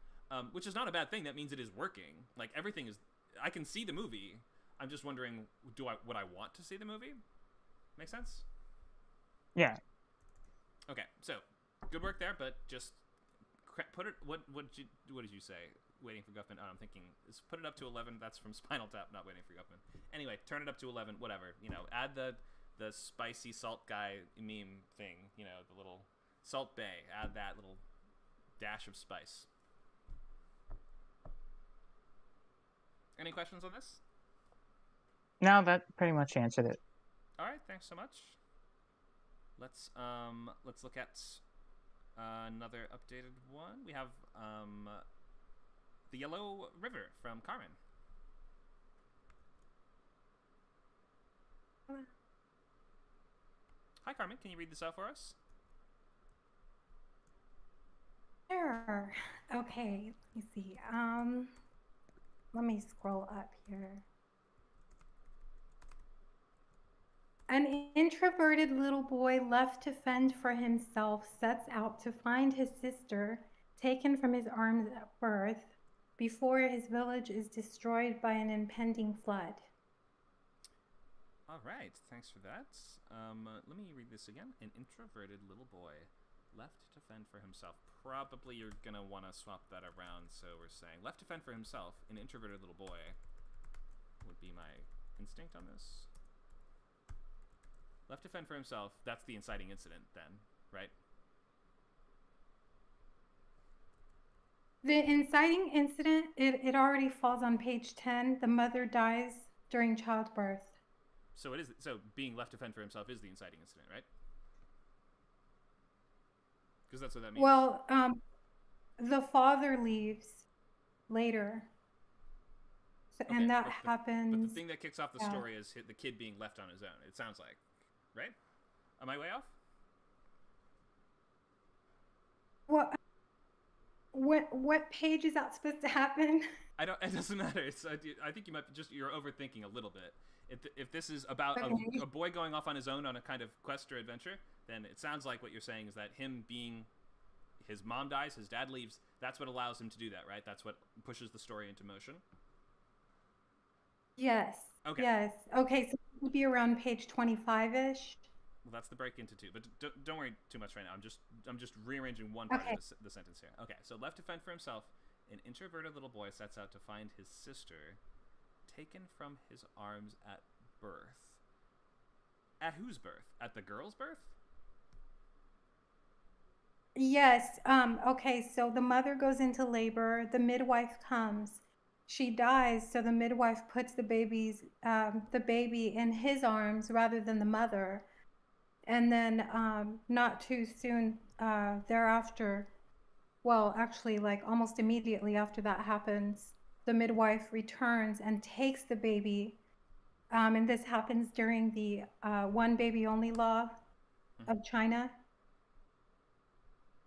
which is not a bad thing. That means it is working. Like, everything is... I can see the movie. I'm just wondering, would I want to see the movie? Make sense? Yeah. Okay, so good work there, but just put it. What did you say? Waiting for Guffman. Oh, I'm thinking is put it up to 11. That's from Spinal Tap, not Waiting for Guffman. Anyway, turn it up to 11. Whatever. Add the spicy salt guy meme thing. The little Salt Bay. Add that little dash of spice. Any questions on this? No, that pretty much answered it. All right, thanks so much. Let's look at another updated one. We have the Yellow River from Carmen. Hi, Carmen. Can you read this out for us? Sure. Okay. Let me see. Let me scroll up here. An introverted little boy left to fend for himself sets out to find his sister, taken from his arms at birth, before his village is destroyed by an impending flood. All right, thanks for that. Let me read this again. An introverted little boy left to fend for himself. Probably you're going to want to swap that around, so we're saying left to fend for himself, an introverted little boy would be my instinct on this. Left to fend for himself, that's the inciting incident then, right? The inciting incident, it already falls on page 10. The mother dies during childbirth. So being left to fend for himself is the inciting incident, right? Because that's what that means. Well, the father leaves later. So, okay, and that happens... But the thing that kicks off the story is the kid being left on his own, it sounds like. Right? Am I way off? What page is that supposed to happen? It doesn't matter. I think you're overthinking a little bit. If this is about a boy going off on his own on a kind of quest or adventure, then it sounds like what you're saying is that his mom dies, his dad leaves, that's what allows him to do that, right? That's what pushes the story into motion? Yes. Okay. Yes. Okay, so it would be around page 25-ish. Well, that's the break into two, but don't worry too much right now. I'm just rearranging one part of the sentence here. Okay, so left to fend for himself, an introverted little boy sets out to find his sister, taken from his arms at birth. At whose birth? At the girl's birth? Yes. Okay, so the mother goes into labor. The midwife comes. She dies, so the midwife puts the baby in his arms rather than the mother. And then not too soon thereafter, well, actually, like almost immediately after that happens, the midwife returns and takes the baby. And this happens during the one baby only law of China.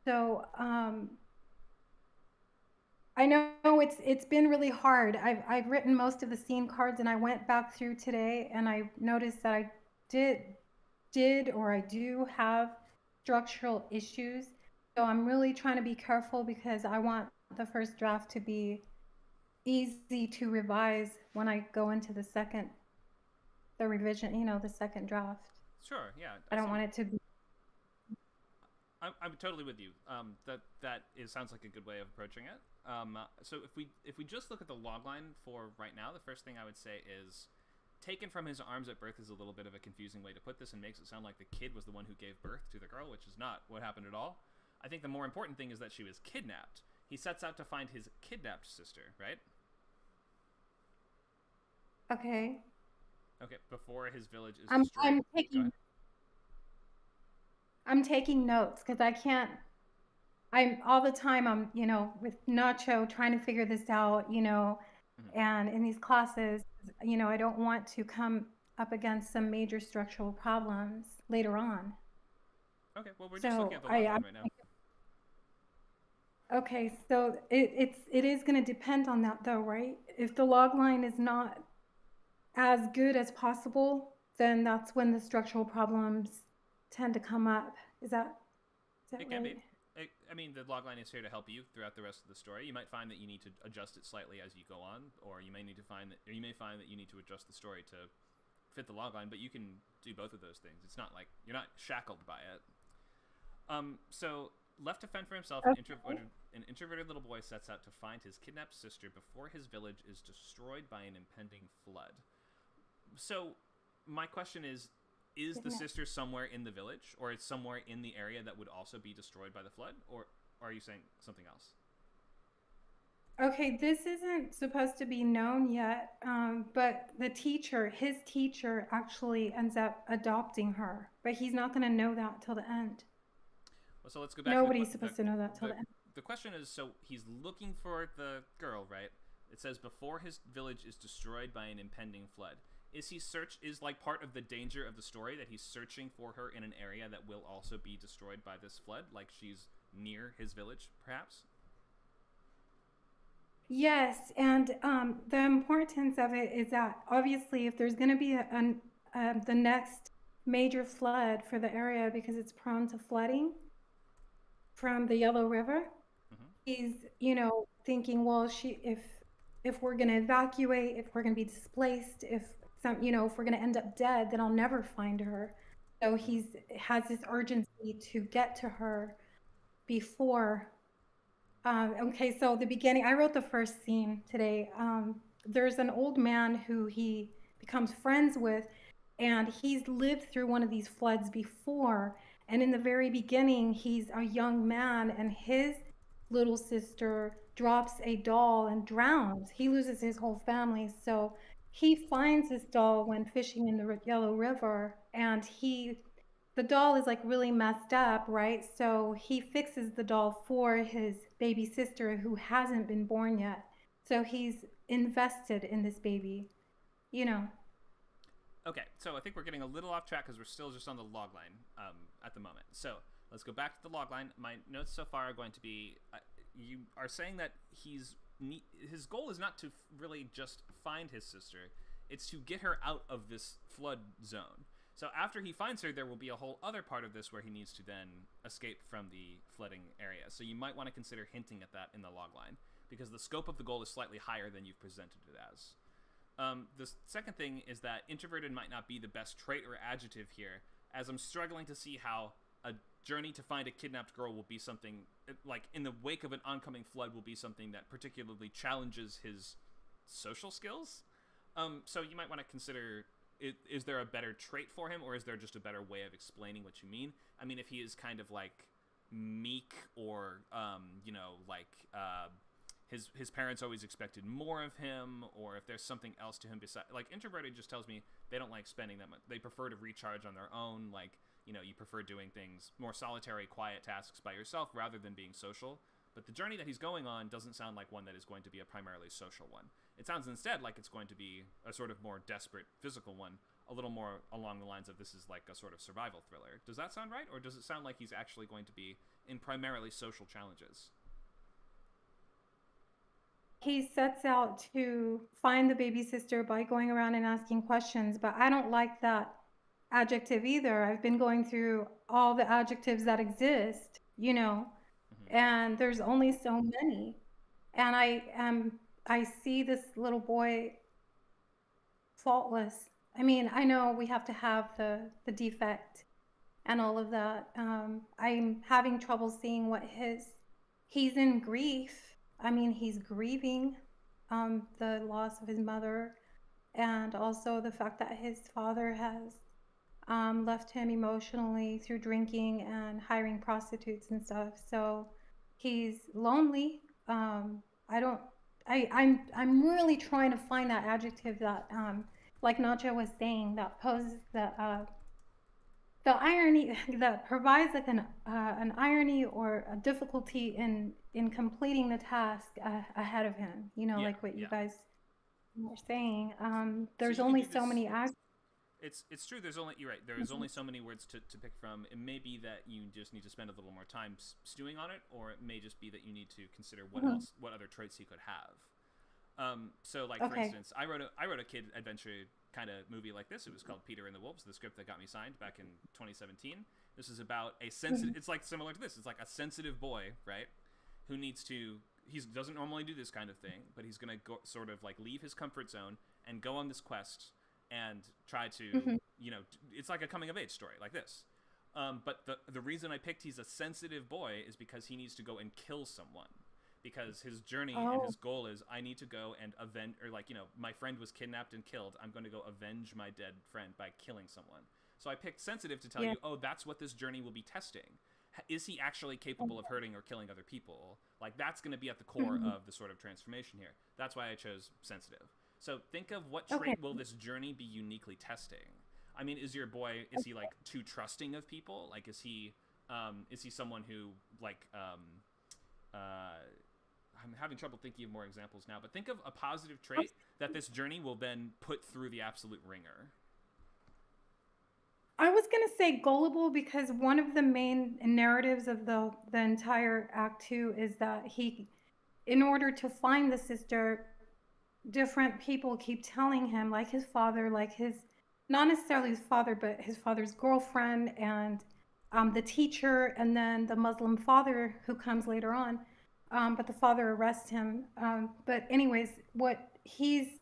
So I know it's been really hard. I've written most of the scene cards, and I went back through today, and I noticed that I do have structural issues. So I'm really trying to be careful because I want the first draft to be easy to revise when I go into the revision, the second draft. Sure, yeah. I don't want it to be. I'm totally with you. Sounds like a good way of approaching it. So if we just look at the logline for right now, the first thing I would say is taken from his arms at birth is a little bit of a confusing way to put this and makes it sound like the kid was the one who gave birth to the girl, which is not what happened at all. I think the more important thing is that she was kidnapped. He sets out to find his kidnapped sister, right? Okay. Okay, before his village is destroyed. I'm taking notes because I'm all the time, I'm, with Nacho trying to figure this out, and in these classes, I don't want to come up against some major structural problems later on. Okay, well, we're just looking at the logline right now. Okay, so it is going to depend on that though, right? If the logline is not as good as possible, then that's when the structural problems tend to come up. Is that it can be. I mean, the logline is here to help you throughout the rest of the story. You might find that you need to adjust it slightly as you go on, or you may find that you need to adjust the story to fit the logline. But you can do both of those things. It's not like you're not shackled by it. So left to fend for himself, an introverted little boy sets out to find his kidnapped sister before his village is destroyed by an impending flood. So my question is the sister somewhere in the village, or it's somewhere in the area that would also be destroyed by the flood, or are you saying something else? Okay, this isn't supposed to be known yet, but his teacher actually ends up adopting her, but he's not going to know that till the end. Well, so let's go back. Nobody's supposed to know that till the end. The question is, so he's looking for the girl, right? It says before his village is destroyed by an impending flood. Is like part of the danger of the story that he's searching for her in an area that will also be destroyed by this flood, like she's near his village, perhaps? Yes, and the importance of it is that obviously if there's going to be the next major flood for the area, because it's prone to flooding from the Yellow River, he's thinking, well, if we're going to evacuate, if we're going to be displaced, if we're going to end up dead, then I'll never find her. So he has this urgency to get to her before. Okay, so the beginning, I wrote the first scene today. There's an old man who he becomes friends with, and he's lived through one of these floods before. And in the very beginning, he's a young man, and his little sister drops a doll and drowns. He loses his whole family. So he finds this doll when fishing in the Yellow River, and the doll is like really messed up, right? So he fixes the doll for his baby sister who hasn't been born yet. So he's invested in this baby, Okay, so I think we're getting a little off track because we're still just on the logline at the moment. So let's go back to the logline. My notes so far are going to be, you are saying that his goal is not to really just find his sister, it's to get her out of this flood zone. So after he finds her, there will be a whole other part of this where he needs to then escape from the flooding area. So you might want to consider hinting at that in the logline, because the scope of the goal is slightly higher than you've presented it as. The second thing is that introverted might not be the best trait or adjective here, as I'm struggling to see how a journey to find a kidnapped girl will be something, like in the wake of an oncoming flood, will be something that particularly challenges his social skills. So you might want to consider, is there a better trait for him, or is there just a better way of explaining what you mean? I mean, if he is kind of like meek, or his parents always expected more of him, or if there's something else to him besides, like, introverted just tells me they don't like spending that much. They prefer to recharge on their own. Like, you prefer doing things, more solitary, quiet tasks by yourself rather than being social. But the journey that he's going on doesn't sound like one that is going to be a primarily social one. It sounds instead like it's going to be a sort of more desperate physical one, a little more along the lines of this is like a sort of survival thriller. Does that sound right? Or does it sound like he's actually going to be in primarily social challenges? He sets out to find the baby sister by going around and asking questions, but I don't like that adjective either. I've been going through all the adjectives that exist, and there's only so many. And I am I see this little boy faultless. I mean, I know we have to have the defect and all of that. I'm having trouble seeing what he's in grief. I mean, he's grieving the loss of his mother, and also the fact that his father has left him emotionally through drinking and hiring prostitutes and stuff. So he's lonely. I'm really trying to find that adjective that, like Nacho was saying, that poses the irony, that provides like an irony or a difficulty in completing the task ahead of him. You know, like what you guys were saying. There's only so many acts. It's true. You're right. There is only so many words to pick from. It may be that you just need to spend a little more time stewing on it, or it may just be that you need to consider what other traits he could have. So, like for instance, I wrote a kid adventure kind of movie like this. It was called Peter and the Wolves, the script that got me signed back in 2017. This is about a sensitive. It's like similar to this. It's like a sensitive boy, right, who needs to. He doesn't normally do this kind of thing, but he's gonna go sort of like leave his comfort zone and go on this quest and try to, it's like a coming of age story like this. But the reason I picked he's a sensitive boy is because he needs to go and kill someone. Because his journey and his goal is, I need to go and avenge, or like, my friend was kidnapped and killed. I'm going to go avenge my dead friend by killing someone. So I picked sensitive to tell you, that's what this journey will be testing. Is he actually capable of hurting or killing other people? Like, that's going to be at the core of the sort of transformation here. That's why I chose sensitive. So think of what trait will this journey be uniquely testing? I mean, is your boy, is he like too trusting of people? Like, is he someone who like, I'm having trouble thinking of more examples now, but think of a positive trait that this journey will then put through the absolute ringer. I was going to say gullible, because one of the main narratives of the entire Act 2 is that in order to find the sister, different people keep telling him, like his father, like not necessarily his father, but his father's girlfriend and the teacher, and then the Muslim father who comes later on. But the father arrests him. But anyways, he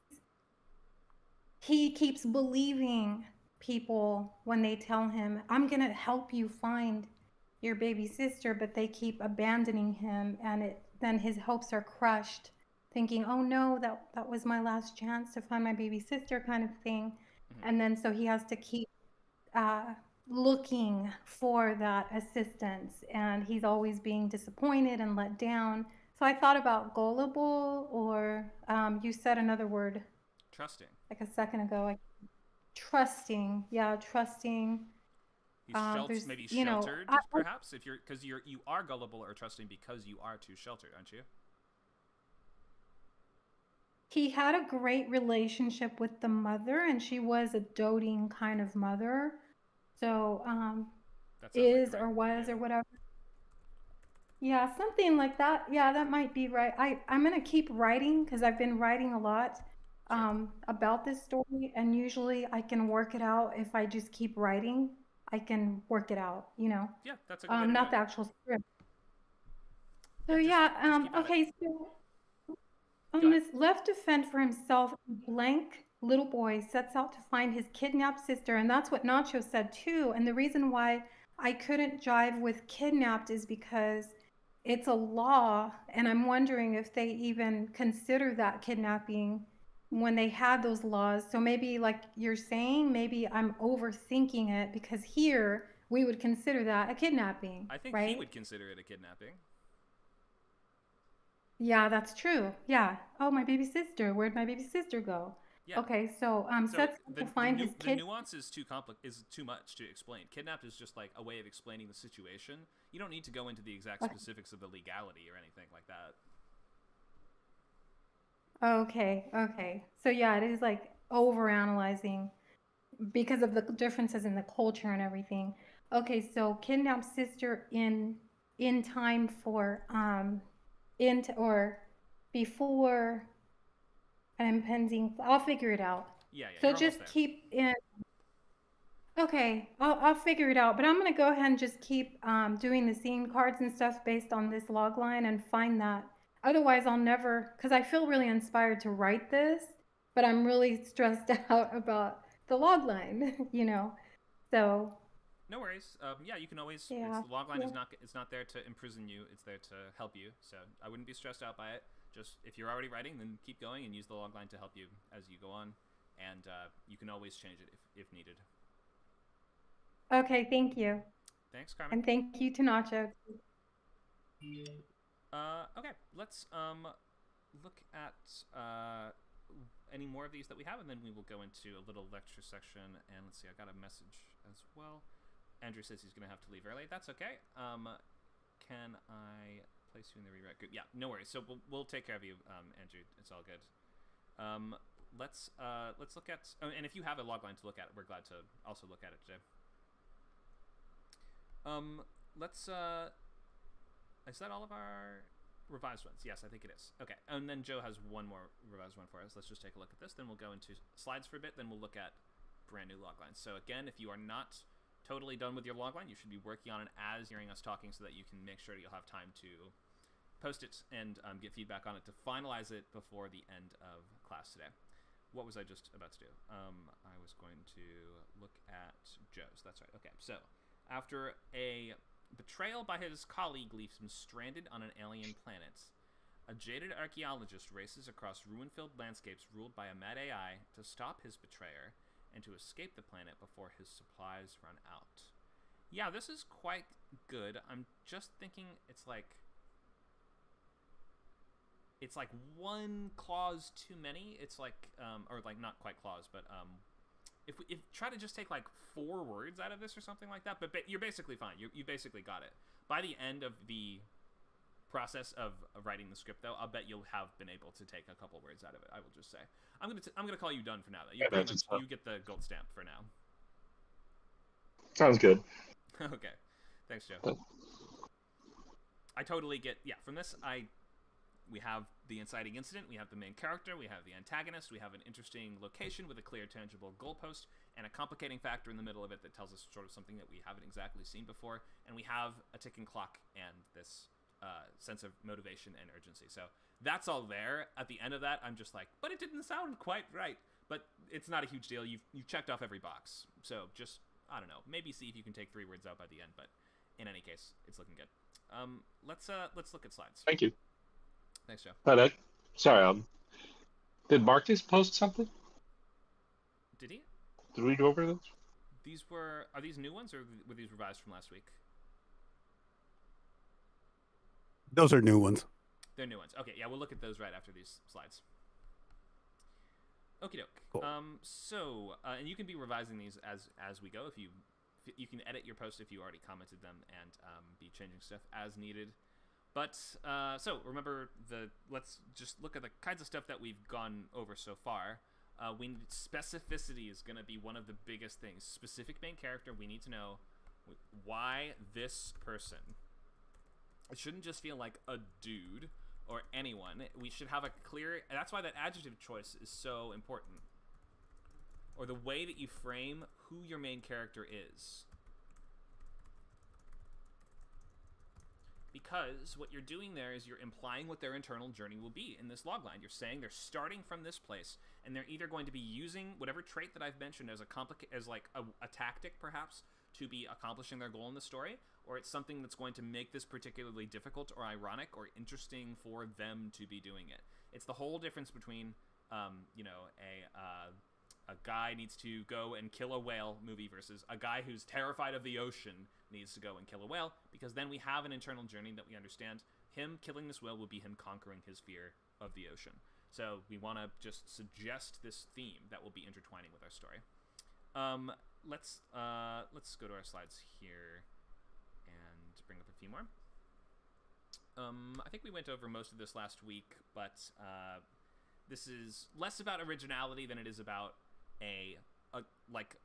keeps believing people when they tell him, I'm going to help you find your baby sister, but they keep abandoning him, and then his hopes are crushed, thinking, oh no, that was my last chance to find my baby sister, kind of thing. And then so he has to keep looking for that assistance, and he's always being disappointed and let down. So I thought about gullible, or you said another word, trusting, like a second ago. Trusting. He's maybe sheltered, perhaps, because you are gullible or trusting because you are too sheltered, aren't you? He had a great relationship with the mother, and she was a doting kind of mother. So, or was, or whatever. Yeah, something like that. Yeah, that might be right. I'm going to keep writing, because I've been writing a lot about this story, and usually I can work it out if I just keep writing. I can work it out, Yeah, that's a good way to not do the it. actual script. So okay, so on this, left to fend for himself, blank little boy sets out to find his kidnapped sister, and that's what Nacho said too. And the reason why I couldn't jive with kidnapped is because it's a law, and I'm wondering if they even consider that kidnapping when they had those laws. So maybe, like you're saying, maybe I'm overthinking it, because here we would consider that a kidnapping. I think he would consider it a kidnapping. Yeah, that's true. Yeah. Oh, my baby sister. Where'd my baby sister go? Yeah. Okay, so sets to find his kid. The nuance is too much to explain. Kidnapped is just like a way of explaining the situation. You don't need to go into the exact specifics of the legality or anything like that. Okay. So yeah, it is like overanalyzing because of the differences in the culture and everything. Okay, so kidnapped sister in time for or before an impending. I'll figure it out. Yeah. So just keep in. Okay, I'll figure it out. But I'm gonna go ahead and just keep doing the scene cards and stuff based on this log line and find that otherwise I'll never, because I feel really inspired to write this, but I'm really stressed out about the log line, So No worries. Yeah, you can always. yeah, The logline yeah. is not. It's not there to imprison you. It's there to help you. So I wouldn't be stressed out by it. Just if you're already writing, then keep going and use the logline to help you as you go on. And you can always change it if needed. Okay, thank you. Thanks, Carmen. And thank you to Nacho. Okay, let's look at any more of these that we have, and then we will go into a little lecture section. And let's see, I got a message as well. Andrew says he's going to have to leave early. That's okay. Can I place you in the rewrite group? Yeah, no worries. So we'll take care of you, Andrew. It's all good. Let's look at. Oh, and if you have a logline to look at, we're glad to also look at it today. Let's. Is that all of our revised ones? Yes, I think it is. Okay, and then Joe has one more revised one for us. Let's just take a look at this. Then we'll go into slides for a bit. Then we'll look at brand new loglines. So again, if you are not totally done with your logline, you should be working on it as you're hearing us talking, so that you can make sure you'll have time to post it and get feedback on it to finalize it before the end of class today. What was I just about to do? I was going to look at Joe's. That's right. Okay, so after a betrayal by his colleague leaves him stranded on an alien planet, a jaded archaeologist races across ruin-filled landscapes ruled by a mad AI to stop his betrayer and to escape the planet before his supplies run out. Yeah, this is quite good. I'm just thinking it's like one clause too many. It's like or like not quite clause, but if try to just take like 4 words out of this or something like that, but you're basically fine. You basically got it. By the end of the process of writing the script, though, I'll bet you'll have been able to take a couple words out of it. I will just say, I'm gonna call you done for now. Though you get the gold stamp for now. Sounds good. Okay, thanks, Joe. I totally get. Yeah, from this, we have the inciting incident, we have the main character, we have the antagonist, we have an interesting location with a clear, tangible goalpost, and a complicating factor in the middle of it that tells us sort of something that we haven't exactly seen before, and we have a ticking clock and this sense of motivation and urgency. So that's all there. At the end of that, I'm just like, but it didn't sound quite right. But it's not a huge deal. You've checked off every box. So just, I don't know, maybe see if you can take 3 words out by the end. But in any case, it's looking good. Let's look at slides. Thank you. Thanks, Joe. Hi, Ed. Sorry, did Marcus post something? Did he? Did we go over those? Are these new ones, or were these revised from last week? Those are new ones. They're new ones. Okay, yeah, we'll look at those right after these slides. Okie doke. Cool. And you can be revising these as we go. If you can edit your post if you already commented them, and be changing stuff as needed. But so remember, let's just look at the kinds of stuff that we've gone over so far. Specificity is going to be one of the biggest things. Specific main character. We need to know why this person. It shouldn't just feel like a dude or anyone. We should have a clear. And that's why that adjective choice is so important. Or the way that you frame who your main character is. Because what you're doing there is you're implying what their internal journey will be in this logline. You're saying they're starting from this place, and they're either going to be using whatever trait that I've mentioned as a tactic, perhaps, to be accomplishing their goal in the story, or it's something that's going to make this particularly difficult or ironic or interesting for them to be doing it. It's the whole difference between, a guy needs to go and kill a whale movie versus a guy who's terrified of the ocean needs to go and kill a whale, because then we have an internal journey that we understand. Him killing this whale will be him conquering his fear of the ocean. So we want to just suggest this theme that will be intertwining with our story. Let's go to our slides here and bring up a few more. I think we went over most of this last week, but this is less about originality than it is about a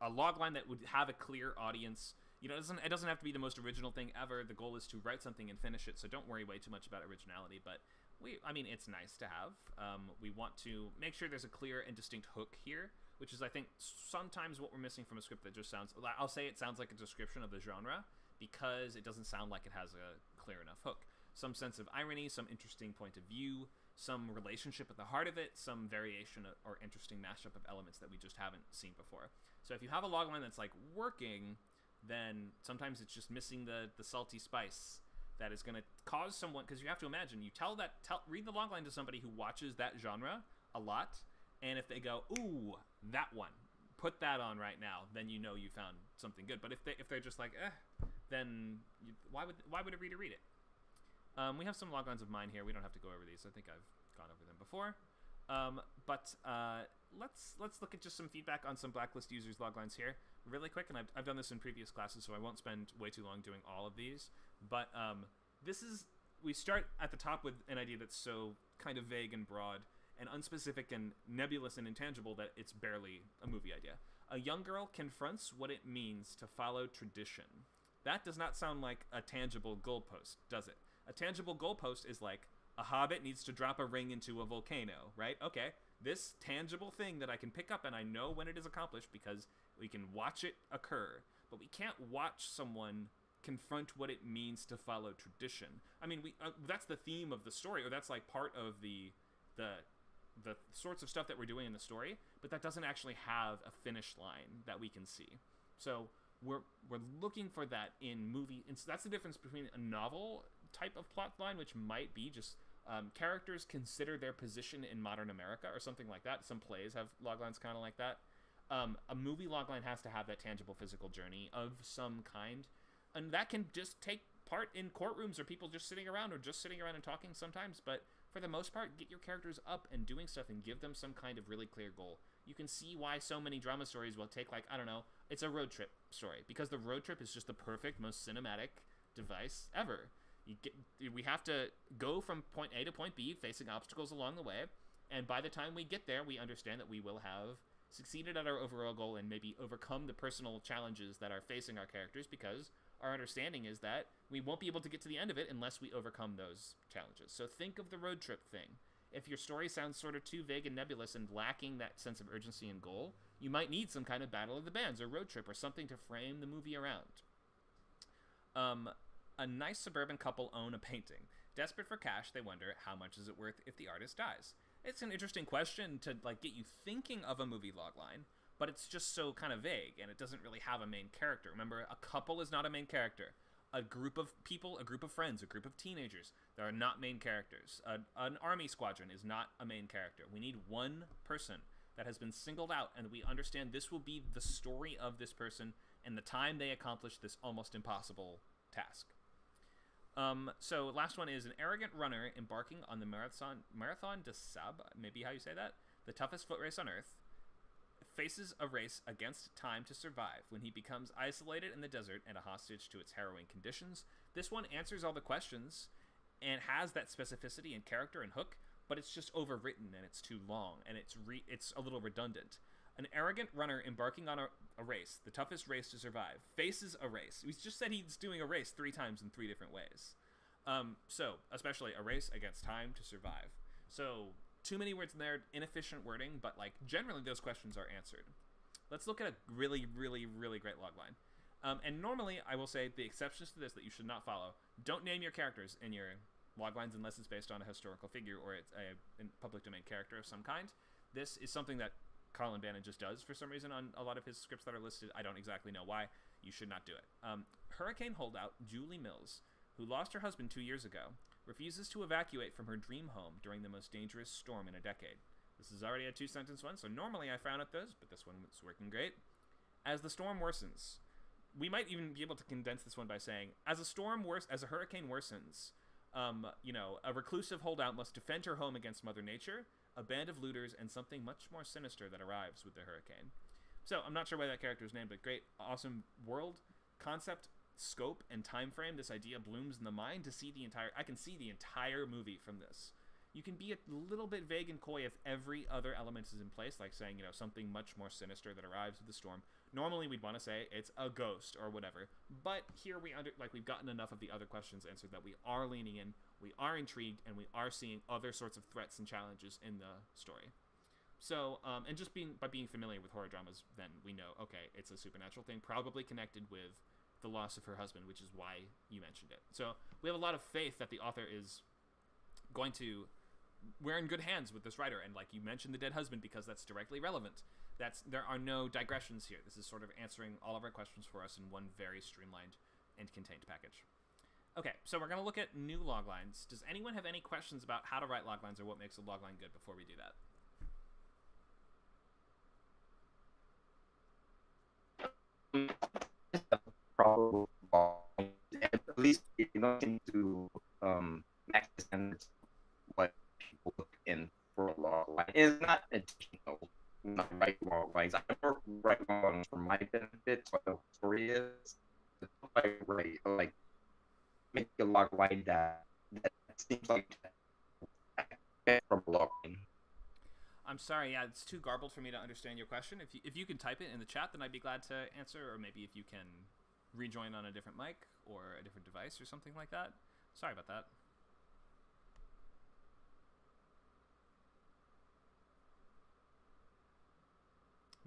logline that would have a clear audience. You know, it doesn't have to be the most original thing ever. The goal is to write something and finish it, so don't worry way too much about originality. But it's nice to have. We want to make sure there's a clear and distinct hook here, which is, I think, sometimes what we're missing from a script that just sounds. I'll say it sounds like a description of the genre because it doesn't sound like it has a clear enough hook. some sense of irony, some interesting point of view, some relationship at the heart of it, some variation or interesting mashup of elements that we just haven't seen before. So if you have a logline that's like working, then sometimes it's just missing the salty spice that is going to cause someone, because you have to imagine, you read the logline to somebody who watches that genre a lot, and if they go, ooh, that one, put that on right now, then you know you found something good. But if they're just like, then why would a reader read it? We have some loglines of mine here. We don't have to go over these. I think I've gone over them before. But let's look at just some feedback on some Blacklist users' loglines here really quick. And I've done this in previous classes, so I won't spend way too long doing all of these. But we start at the top with an idea that's so kind of vague and broad and unspecific and nebulous and intangible that it's barely a movie idea. A young girl confronts what it means to follow tradition. That does not sound like a tangible goalpost, does it? A tangible goalpost is like, a hobbit needs to drop a ring into a volcano, right? Okay, this tangible thing that I can pick up and I know when it is accomplished because we can watch it occur. But we can't watch someone confront what it means to follow tradition. I mean, that's the theme of the story, or that's like part of the sorts of stuff that we're doing in the story, but that doesn't actually have a finish line that we can see. So we're looking for that in movie, and so that's the difference between a novel type of plot line, which might be just characters consider their position in modern America or something like that. Some plays have loglines kind of like that. A movie logline has to have that tangible physical journey of some kind, and that can just take part in courtrooms or people just sitting around or just sitting around and talking sometimes, but for the most part, get your characters up and doing stuff and give them some kind of really clear goal. You can see why so many drama stories will take, like, I don't know, it's a road trip story, because the road trip is just the perfect, most cinematic device ever. We have to go from point A to point B, facing obstacles along the way, and by the time we get there, we understand that we will have succeeded at our overall goal and maybe overcome the personal challenges that are facing our characters, because our understanding is that we won't be able to get to the end of it unless we overcome those challenges. So think of the road trip thing. If your story sounds sort of too vague and nebulous and lacking that sense of urgency and goal, you might need some kind of Battle of the Bands or road trip or something to frame the movie around. A nice suburban couple own a painting. Desperate for cash, they wonder, how much is it worth if the artist dies? It's an interesting question to get you thinking of a movie logline, but it's just so kind of vague, and it doesn't really have a main character. Remember, a couple is not a main character. A group of people, a group of friends, a group of teenagers, they are not main characters. An army squadron is not a main character. We need one person that has been singled out, and we understand this will be the story of this person and the time they accomplish this almost impossible task. So last one is an arrogant runner embarking on the Marathon des Sables, maybe how you say that, the toughest foot race on Earth, faces a race against time to survive when he becomes isolated in the desert and a hostage to its harrowing conditions. This one answers all the questions and has that specificity and character and hook, but it's just overwritten and it's too long and it's a little redundant. An arrogant runner embarking on a race, the toughest race to survive, faces a race. We just said he's doing a race 3 times in 3 different ways. So, especially a race against time to survive. So, too many words in there, inefficient wording, but like generally those questions are answered. Let's look at a really, really, really great logline. And normally, I will say the exceptions to this that you should not follow. Don't name your characters in your loglines unless it's based on a historical figure or it's a public domain character of some kind. This is something that Colin Bannon just does for some reason on a lot of his scripts that are listed. I don't exactly know why. You should not do it. Hurricane holdout Julie Mills, who lost her husband 2 years ago, refuses to evacuate from her dream home during the most dangerous storm in a decade. This is already a 2-sentence one, so normally I frown at those, but this one is working great. As the storm worsens, we might even be able to condense this one by saying, as a hurricane worsens, a reclusive holdout must defend her home against Mother Nature, a band of looters, and something much more sinister that arrives with the hurricane. So, I'm not sure why that character is named, but great, awesome world, concept, scope, and time frame. This idea blooms in the mind to see I can see the entire movie from this. You can be a little bit vague and coy if every other element is in place, like saying, something much more sinister that arrives with the storm. Normally, we'd want to say it's a ghost or whatever, but here we've gotten enough of the other questions answered that we are leaning in, we are intrigued, and we are seeing other sorts of threats and challenges in the story. So, and just by being familiar with horror dramas, then we know, okay, it's a supernatural thing, probably connected with the loss of her husband, which is why you mentioned it. So we have a lot of faith that the author is going to, we're in good hands with this writer, and like you mentioned the dead husband because that's directly relevant. There are no digressions here. This is sort of answering all of our questions for us in one very streamlined and contained package. Okay, so we're going to look at new loglines. Does anyone have any questions about how to write loglines or what makes a logline good before we do that? Probably at least you don't need to max the standards what people look in for a log line. It's not intentional, not right log lines. I don't write log lines for my benefit. What the story is, like make a log line that seems like from a log line. I'm sorry, yeah, it's too garbled for me to understand your question. If you can type it in the chat, then I'd be glad to answer, or maybe if you can rejoin on a different mic or a different device or something like that. Sorry about that.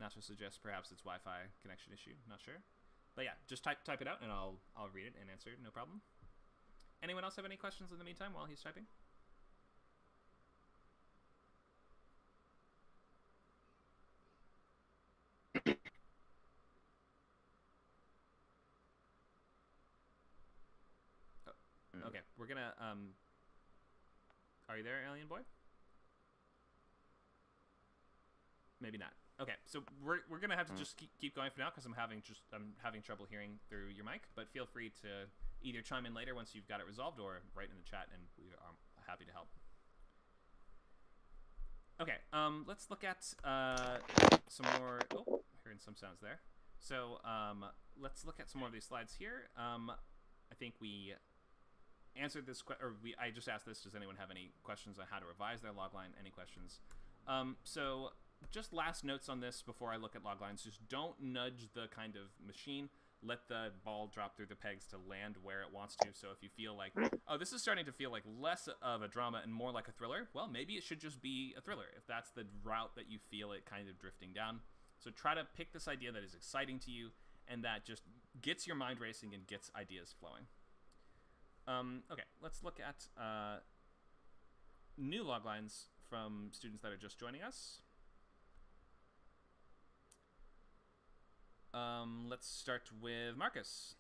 Nacho suggests perhaps it's Wi-Fi connection issue. Not sure, but yeah, just type it out and I'll read it and answer. No problem. Anyone else have any questions in the meantime while he's typing? Okay, we're gonna are you there, Alien Boy? Maybe not. Okay, so we're gonna have to just keep going for now because I'm having trouble hearing through your mic. But feel free to either chime in later once you've got it resolved, or write in the chat, and we are happy to help. Okay, let's look at some more. Oh, hearing some sounds there. So let's look at some more of these slides here. I think we answered this I just asked this. Does anyone have any questions on how to revise their logline? Any questions? So just last notes on this before I look at loglines. Just don't nudge the kind of machine. Let the ball drop through the pegs to land where it wants to. So if you feel like, oh, this is starting to feel like less of a drama and more like a thriller, well, maybe it should just be a thriller if that's the route that you feel it kind of drifting down. So try to pick this idea that is exciting to you and that just gets your mind racing and gets ideas flowing. Okay, let's look at new loglines from students that are just joining us. Let's start with Marcus.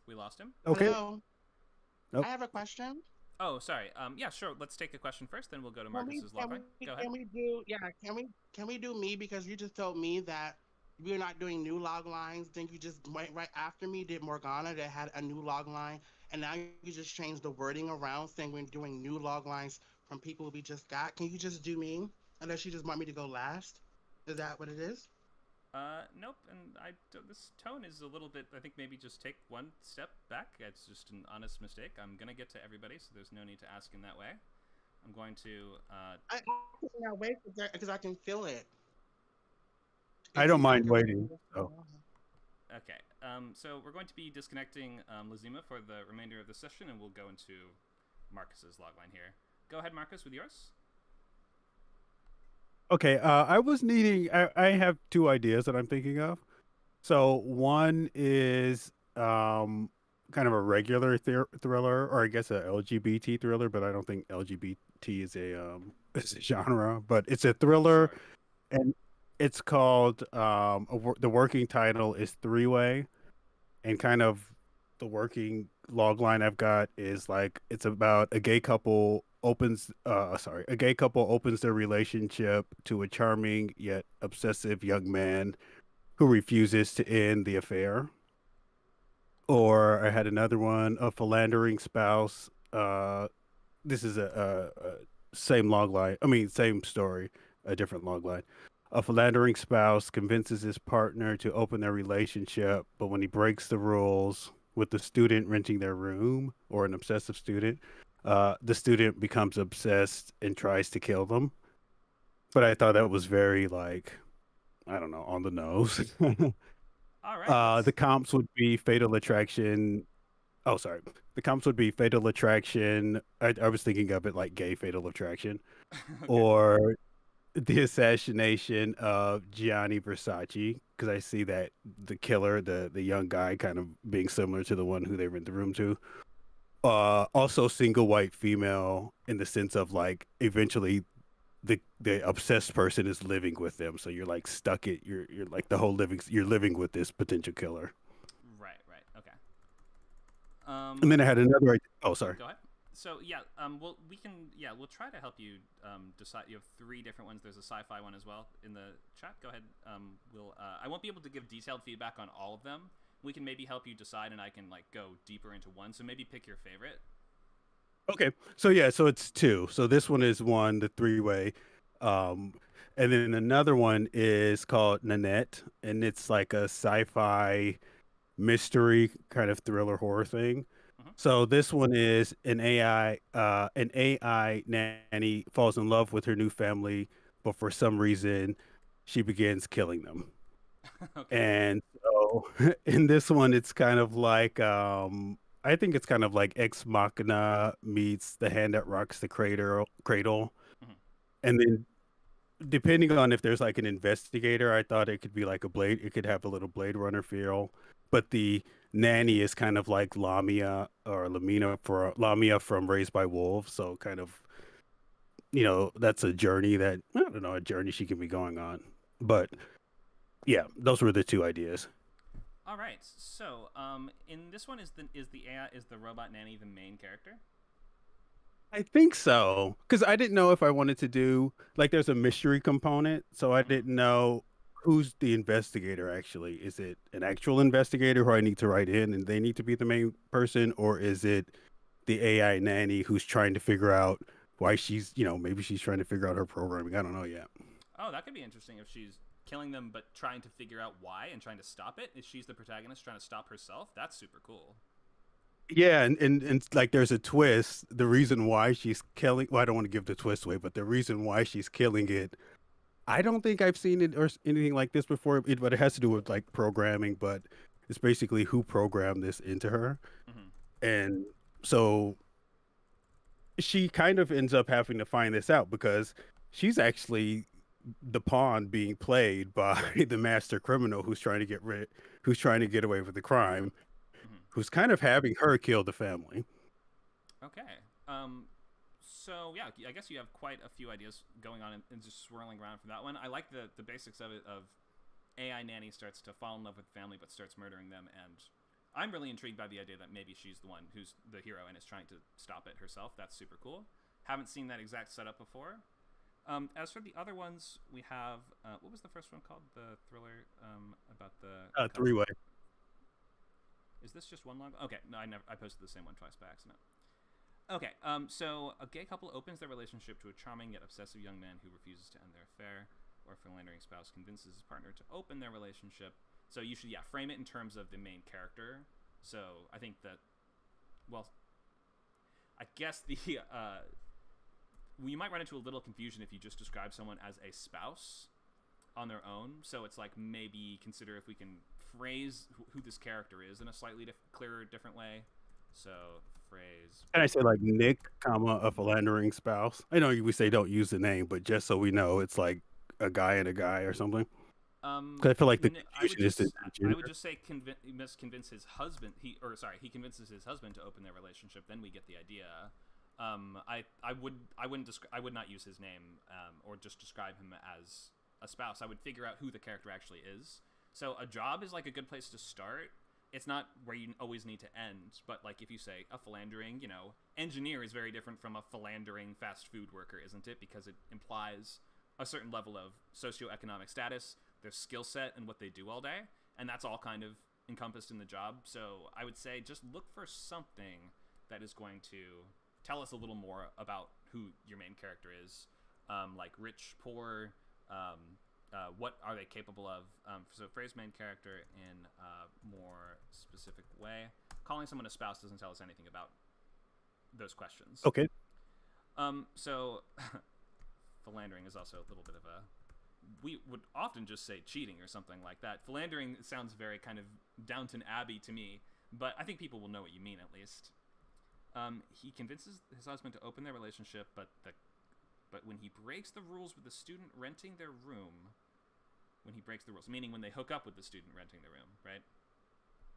We lost him. Okay. Hello. Nope. I have a question. Oh, sorry. Yeah, sure. Let's take a question first, then we'll go to Marcus's logline. Go ahead. Can we do me, because you just told me that we're not doing new log lines. Then you just went right after me, did Morgana, that had a new log line, and now you just changed the wording around saying we're doing new log lines from people we just got. Can you just do me? Unless you just want me to go last? Is that what it is? Nope. And this tone is a little bit. I think maybe just take one step back. It's just an honest mistake. I'm gonna get to everybody, so there's no need to ask in that way. I'm going to. I cannot wait because I can feel it. I don't mind waiting. So. Okay. So we're going to be disconnecting Lazima for the remainder of the session, and we'll go into Marcus's logline here. Go ahead, Marcus, with yours. Okay, I was needing. I have two ideas that I'm thinking of. So one is kind of a regular thriller, or I guess a LGBT thriller, but I don't think LGBT is a genre. But it's a thriller, and it's called the working title is Three Way, and kind of the working log line I've got is like it's about a gay couple opens their relationship to a charming yet obsessive young man who refuses to end the affair. Or I had another one, a philandering spouse. This is a same log line. I mean, same story, a different log line. A philandering spouse convinces his partner to open their relationship, but when he breaks the rules with the student renting their room, or an obsessive student, the student becomes obsessed and tries to kill them. But I thought that was very, like, I don't know, on the nose. All right. The comps would be Fatal Attraction. Oh, sorry. The comps would be Fatal Attraction. I was thinking of it like gay Fatal Attraction. Okay. Or the assassination of Gianni Versace because I see that the killer, the young guy, kind of being similar to the one who they rent the room to. Also single white female in the sense of like eventually the obsessed person is living with them, so you're like stuck it. You're like the whole living. You're living with this potential killer. Right. Okay. And then I had another idea. Oh, sorry. Go ahead. So yeah, we'll try to help you decide. You have 3 different ones. There's a sci-fi one as well in the chat. Go ahead. I won't be able to give detailed feedback on all of them. We can maybe help you decide, and I can like go deeper into one. So maybe pick your favorite. Okay. So it's 2. So this one is one, the 3-way. And then another one is called Nanette, and it's like a sci-fi mystery kind of thriller horror thing. So this one is an AI nanny falls in love with her new family, but for some reason she begins killing them. Okay. And so in this one it's kind of like I think it's kind of like Ex Machina meets The Hand That Rocks the Cradle. And then depending on if there's like an investigator, I thought it could be like it could have a little Blade Runner feel, but the nanny is kind of like Lamia from Raised by Wolves. So kind of, that's a journey a journey she can be going on. But yeah, those were the 2 ideas. All right. So, in this one, is the robot nanny the main character? I think so, because I didn't know if I wanted to do like there's a mystery component, so I didn't know who's the investigator actually. Is it an actual investigator who I need to write in and they need to be the main person, or is it the AI nanny who's trying to figure out why she's, maybe she's trying to figure out her programming. I don't know yet. Oh, that could be interesting if she's killing them but trying to figure out why and trying to stop it. If she's the protagonist trying to stop herself, that's super cool. Yeah, and like there's a twist. The reason why she's killing, well, I don't want to give the twist away, but the reason why she's killing it, I don't think I've seen it or anything like this before. But it has to do with like programming, but it's basically who programmed this into her. And so she kind of ends up having to find this out because she's actually the pawn being played by the master criminal who's trying to get away with the crime. Who's kind of having her kill the family. Okay. So yeah, I guess you have quite a few ideas going on and just swirling around from that one. I like the basics of it. Of AI nanny starts to fall in love with family but starts murdering them, and I'm really intrigued by the idea that maybe she's the one who's the hero and is trying to stop it herself. That's super cool. Haven't seen that exact setup before. As for the other ones, we have what was the first one called? The thriller about the 3-way. Is this just one log? Okay, no, I posted the same one twice by accident. Okay, so a gay couple opens their relationship to a charming yet obsessive young man who refuses to end their affair, or a philandering spouse convinces his partner to open their relationship. So you should, frame it in terms of the main character. So I think that, well, I guess you might run into a little confusion if you just describe someone as a spouse on their own. So it's like maybe consider if we can phrase who this character is in a slightly clearer, different way. So phrase. And I say like Nick, a philandering spouse. I know we say don't use the name, but just so we know, it's like a guy and a guy or something. Because I feel like the confusion is I would just say convince his husband. He convinces his husband to open their relationship. Then we get the idea. I would not use his name or just describe him as a spouse. I would figure out who the character actually is. So a job is like a good place to start. It's not where you always need to end, but like if you say a philandering, engineer is very different from a philandering fast food worker, isn't it? Because it implies a certain level of socioeconomic status, their skill set, and what they do all day, and that's all kind of encompassed in the job. So I would say just look for something that is going to tell us a little more about who your main character is, like rich, poor, what are they capable of? So phrase main character in a more specific way. Calling someone a spouse doesn't tell us anything about those questions. Okay. So philandering is also a little bit of a... We would often just say cheating or something like that. Philandering sounds very kind of Downton Abbey to me, but I think people will know what you mean at least. He convinces his husband to open their relationship, but the but when he breaks the rules with the student renting their room, when he breaks the rules, meaning when they hook up with the student renting the room, right?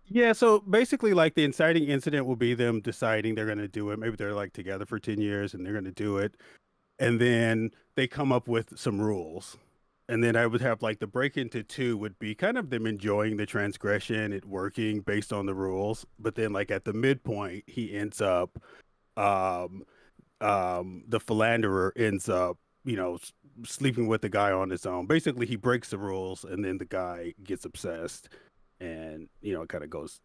Yeah, so basically, like the inciting incident will be them deciding they're going to do it. Maybe they're like together for 10 years and they're going to do it. And then they come up with some rules. And then I would have like the break into two would be kind of them enjoying the transgression, it working based on the rules. But then, like at the midpoint, he ends up, um, the philanderer ends up, sleeping with the guy on his own. Basically, he breaks the rules, and then the guy gets obsessed, and it kind of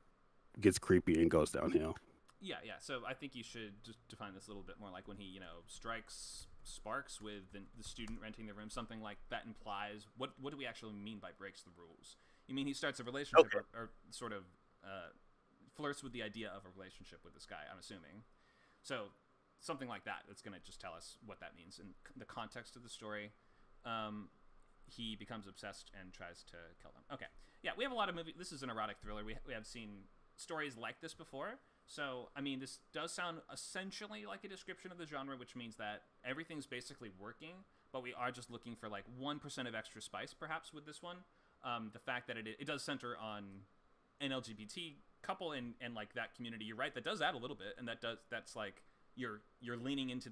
gets creepy and goes downhill. Yeah. So I think you should just define this a little bit more, like when he, strikes sparks with the student renting the room, something like that implies what do we actually mean by breaks the rules? You mean he starts a relationship, Okay. or sort of flirts with the idea of a relationship with this guy, I'm assuming. So something like that, that's going to just tell us what that means in the context of the story. He becomes obsessed and tries to kill them. Okay. Yeah, we have a lot of movies. This is an erotic thriller. We have seen stories like this before. So, I mean, this does sound essentially like a description of the genre, which means that everything's basically working, but we are just looking for like 1% of extra spice, perhaps, with this one. The fact that it does center on an LGBT couple and like that community, you're right, that does add a little bit, and that's like you're leaning into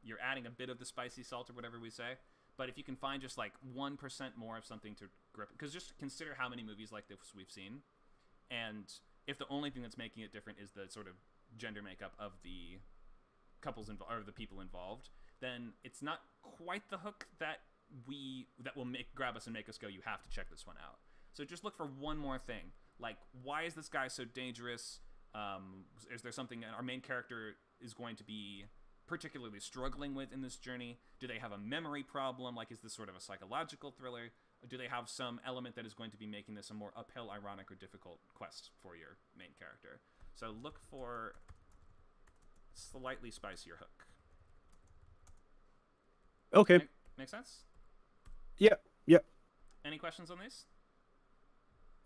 you're adding a bit of the spicy salt or whatever we say. But if you can find just like 1% more of something to grip, because just consider how many movies like this we've seen, and if the only thing that's making it different is the sort of gender makeup of the couples involved or the people involved, then it's not quite the hook that will grab us and make us go, you have to check this one out. So just look for one more thing, like, why is this guy so dangerous? Is there something our main character is going to be particularly struggling with in this journey? Do they have a memory problem? Like, is this sort of a psychological thriller? Or do they have some element that is going to be making this a more uphill, ironic, or difficult quest for your main character? So look for slightly spicier hook. Okay. Make sense? Yeah. Any questions on this?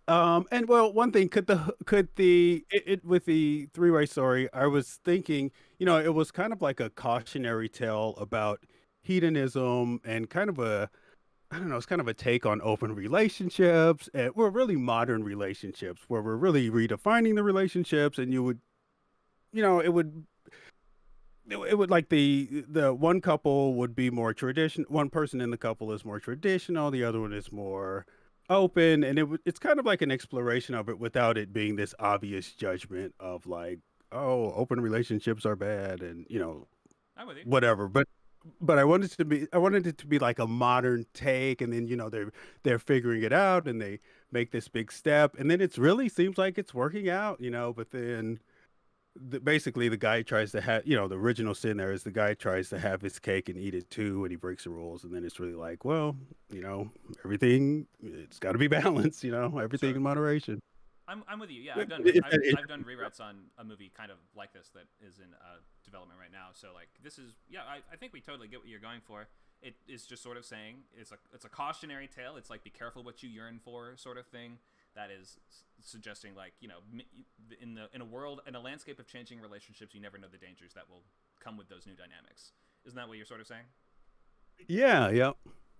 And well, one thing, with the three-way story, I was thinking, it was kind of like a cautionary tale about hedonism and kind of I don't know, it's kind of a take on open relationships, and we're really modern relationships where we're really redefining the relationships, and it would like the one couple would be more traditional. One person in the couple is more traditional. The other one is more open, and it's kind of like an exploration of it without it being this obvious judgment of like, oh, open relationships are bad, and I'm with you. whatever. But I wanted it to be like a modern take, and then they're figuring it out, and they make this big step, and then it really seems like it's working out, But then basically the guy tries to have, the original sin there is the guy tries to have his cake and eat it too, and he breaks the rules, and then it's really like, well, everything, it's got to be balanced, everything Sure. in moderation. I'm with you. Yeah, I've done rewrites on a movie kind of like this that is in development right now. So like this is I think we totally get what you're going for. It is just sort of saying it's a cautionary tale. It's like be careful what you yearn for sort of thing. That is suggesting like in a landscape of changing relationships, you never know the dangers that will come with those new dynamics. Isn't that what you're sort of saying? Yeah.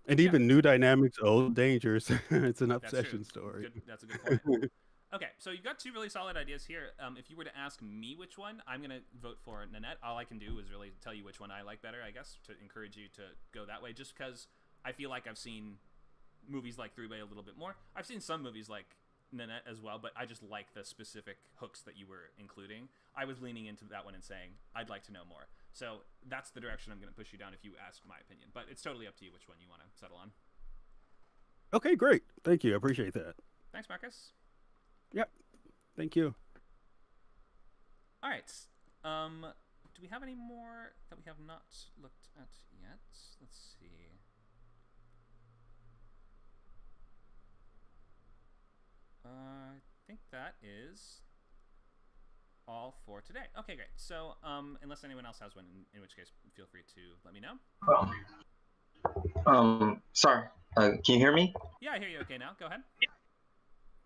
And even new dynamics, old dangers. It's an obsession story. That's a good point. Okay, so you've got two really solid ideas here. If you were to ask me which one, I'm going to vote for Nanette. All I can do is really tell you which one I like better, I guess, to encourage you to go that way, just because I feel like I've seen movies like Three Way a little bit more. I've seen some movies like Nanette as well, but I just like the specific hooks that you were including. I was leaning into that one and saying, I'd like to know more. So that's the direction I'm going to push you down if you ask my opinion. But it's totally up to you which one you want to settle on. Okay, great. Thank you. I appreciate that. Thanks, Marcus. Yep. Thank you. All right. Do we have any more that we have not looked at yet? Let's see. I think that is all for today. Okay, great. So, unless anyone else has one, in which case, feel free to let me know. Sorry. Can you hear me? Yeah, I hear you. Okay, now go ahead.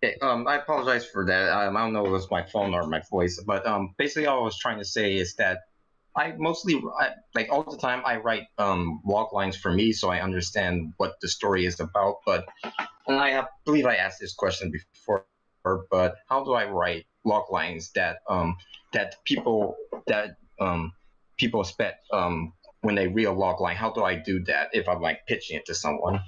Okay. I apologize for that. I don't know if it was my phone or my voice, but basically all I was trying to say is that I mostly like all the time. I write log lines for me, so I understand what the story is about. But and believe I asked this question before. But how do I write log lines that that um people expect when they read a log line? How do I do that if I'm like pitching it to someone?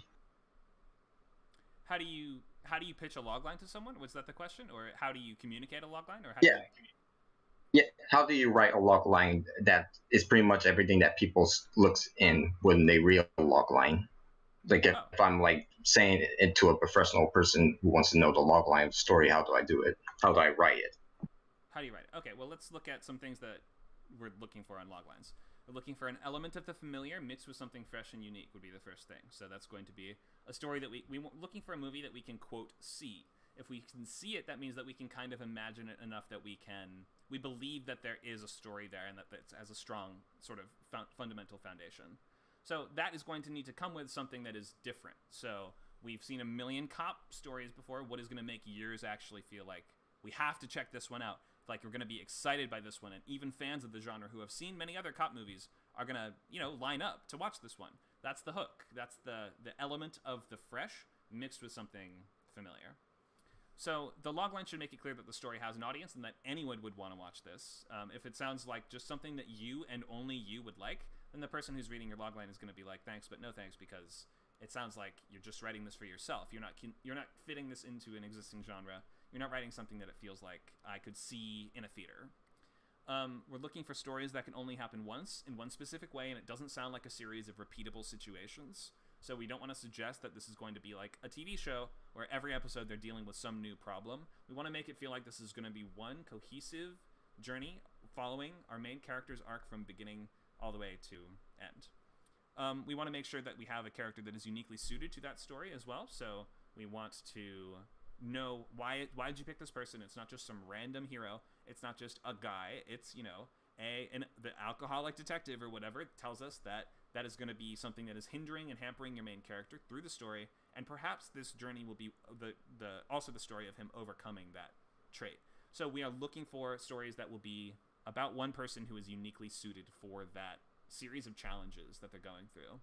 How do you pitch a logline to someone? Was that the question, or how do you communicate a logline, or how Yeah. do you? Yeah, how do you write a log line that is pretty much everything that people looks in when they read a log line? Like if I'm like saying it to a professional person who wants to know the log line of the story, how do I do it? How do I write it? How do you write it? Okay, well, let's look at some things that we're looking for on loglines. We're looking for an element of the familiar mixed with something fresh and unique would be the first thing. So that's going to be a story that we're looking for a movie that we can, quote, see. If we can see it, that means that we can kind of imagine it enough that we believe that there is a story there and that it has a strong sort of fundamental foundation. So that is going to need to come with something that is different. So we've seen a million cop stories before. What is going to make yours actually feel like we have to check this one out? Like we're going to be excited by this one, and even fans of the genre who have seen many other cop movies are going to, line up to watch this one. That's the hook. That's the element of the fresh mixed with something familiar. So the logline should make it clear that the story has an audience and that anyone would want to watch this. If it sounds like just something that you and only you would like, then the person who's reading your logline is going to be like, thanks, but no thanks, because it sounds like you're just writing this for yourself. You're not fitting this into an existing genre. You're not writing something that it feels like I could see in a theater. We're looking for stories that can only happen once in one specific way, and it doesn't sound like a series of repeatable situations. So we don't want to suggest that this is going to be like a TV show where every episode they're dealing with some new problem. We want to make it feel like this is going to be one cohesive journey following our main character's arc from beginning all the way to end. We want to make sure that we have a character that is uniquely suited to that story as well. So we want to know why did you pick this person. It's not just some random hero. It's not just a guy. It's the alcoholic detective or whatever. It tells us that is going to be something that is hindering and hampering your main character through the story, and perhaps this journey will be also the story of him overcoming that trait. So we are looking for stories that will be about one person who is uniquely suited for that series of challenges that they're going through.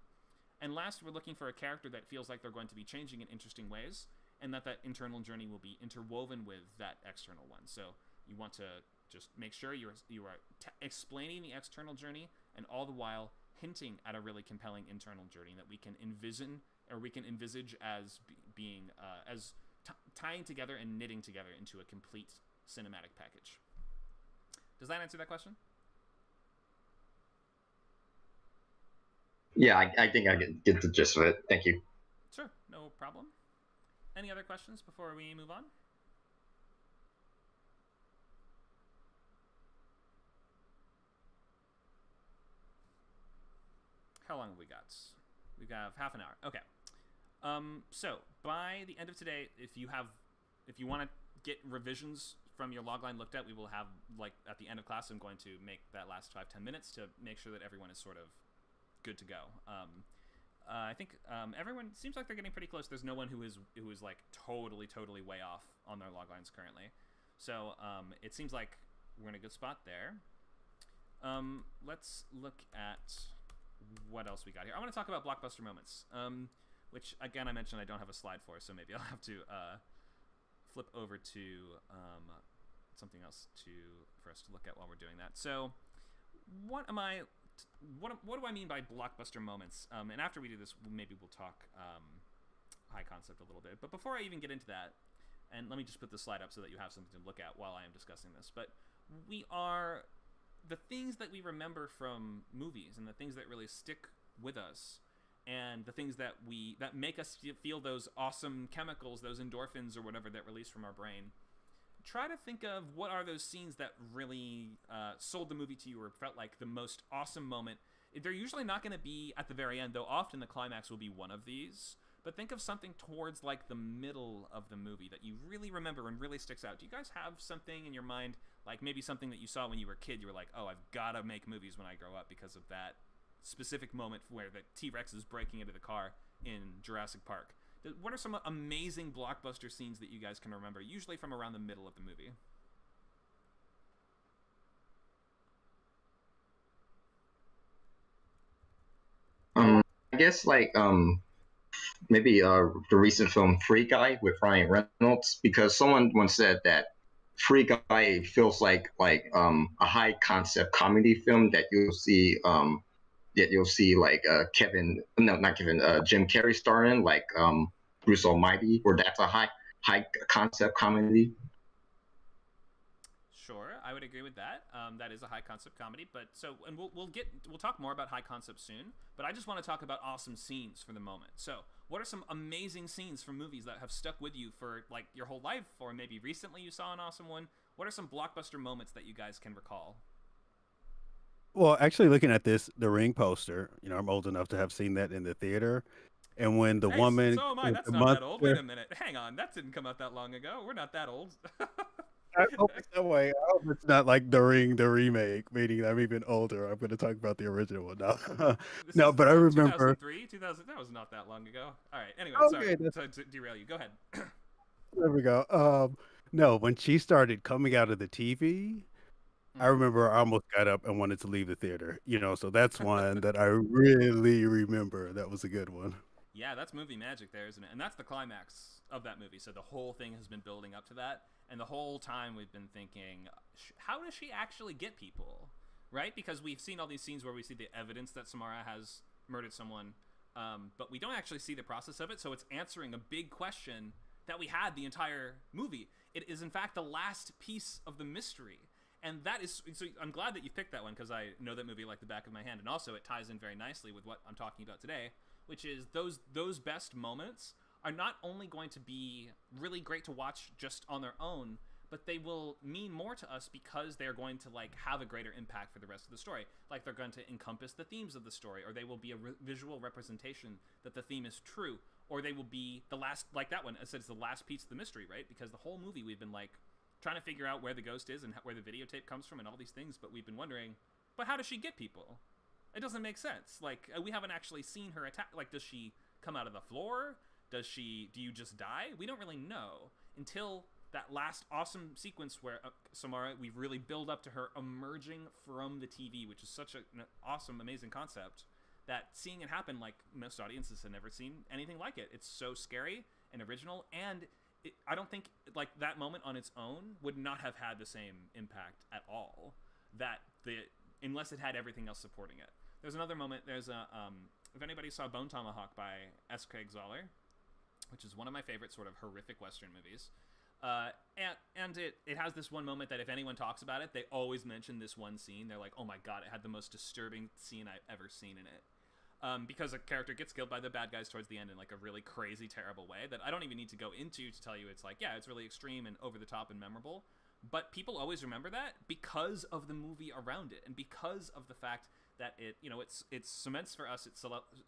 And last, we're looking for a character that feels like they're going to be changing in interesting ways, and that internal journey will be interwoven with that external one. So you want to just make sure you are explaining the external journey, and all the while hinting at a really compelling internal journey that we can envisage as being tying together and knitting together into a complete cinematic package. Does that answer that question? Yeah, I think I get the gist of it. Thank you. Sure, no problem. Any other questions before we move on? How long have we got? We have half an hour. Okay. So by the end of today, if you want to get revisions from your logline looked at, we will have, like, at the end of class, I'm going to make that last 5-10 minutes to make sure that everyone is sort of good to go. I think everyone seems like they're getting pretty close. There's no one who is like totally way off on their loglines currently. So it seems like we're in a good spot there. Let's look at what else we got here. I want to talk about blockbuster moments, which again I mentioned I don't have a slide for, so maybe I'll have to flip over to something else for us to look at while we're doing that. So what do I mean by blockbuster moments? And after we do this, maybe we'll talk high concept a little bit. But before I even get into that, and let me just put the slide up so that you have something to look at while I am discussing this. But the things that we remember from movies and the things that really stick with us and the things that make us feel those awesome chemicals, those endorphins or whatever that release from our brain. Try to think of what are those scenes that really sold the movie to you or felt like the most awesome moment. They're usually not going to be at the very end, though often the climax will be one of these. But think of something towards like the middle of the movie that you really remember and really sticks out. Do you guys have something in your mind, like maybe something that you saw when you were a kid? You were like, oh, I've got to make movies when I grow up because of that specific moment where the T-Rex is breaking into the car in Jurassic Park. What are some amazing blockbuster scenes that you guys can remember, usually from around the middle of the movie? guess like maybe the recent film Free Guy with Ryan Reynolds, because someone once said that Free Guy feels like a high concept comedy film that you'll see like Jim Carrey starring, like Bruce Almighty, or that's a high concept comedy. Sure, I would agree with that. That is a high concept comedy, but and we'll talk more about high concept soon. But I just want to talk about awesome scenes for the moment. So, what are some amazing scenes from movies that have stuck with you for like your whole life, or maybe recently you saw an awesome one? What are some blockbuster moments that you guys can recall? Well, actually, looking at the Ring poster, I'm old enough to have seen that in the theater. And when the Hey, woman, so am I. That's the not that old. Wait monster, a minute. Hang on. That didn't come out that long ago. We're not that old. I hope it's that way. I hope it's not like the Ring, the remake, meaning I'm even older. I'm going to talk about the original one now. No, but I remember 2003, 2000. That was not that long ago. All right. Anyway, Okay, sorry to derail you. Go ahead. there we go. No, when she started coming out of the TV, I remember I almost got up and wanted to leave the theater. So that's one that I really remember. That was a good one. Yeah, that's movie magic there, isn't it? And that's the climax of that movie. So the whole thing has been building up to that. And the whole time we've been thinking, how does she actually get people? Right? Because we've seen all these scenes where we see the evidence that Samara has murdered someone, but we don't actually see the process of it. So it's answering a big question that we had the entire movie. It is, in fact, the last piece of the mystery. And that is, so I'm glad that you picked that one, because I know that movie like the back of my hand. And also it ties in very nicely with what I'm talking about today, which is those best moments are not only going to be really great to watch just on their own, but they will mean more to us because they're going to like have a greater impact for the rest of the story. Like they're going to encompass the themes of the story, or they will be a visual representation that the theme is true, or they will be the last, like that one, I said, it's the last piece of the mystery, right? Because the whole movie we've been like trying to figure out where the ghost is and where the videotape comes from and all these things, but we've been wondering, but how does she get people? It doesn't make sense. Like, we haven't actually seen her attack. Like, does she come out of the floor? Do you just die? We don't really know until that last awesome sequence where Samara, we really build up to her emerging from the TV, which is such an awesome, amazing concept that seeing it happen, like, most audiences have never seen anything like it. It's so scary and original, and I don't think, like, that moment on its own would not have had the same impact at all unless it had everything else supporting it. There's another moment, if anybody saw Bone Tomahawk by S. Craig Zahler, which is one of my favorite sort of horrific Western movies, and it has this one moment that if anyone talks about it, they always mention this one scene. They're like, oh my god, it had the most disturbing scene I've ever seen in it. Because a character gets killed by the bad guys towards the end in like a really crazy, terrible way that I don't even need to go into to tell you it's like, yeah, it's really extreme and over the top and memorable. But people always remember that because of the movie around it, and because of the fact that it cements for us, it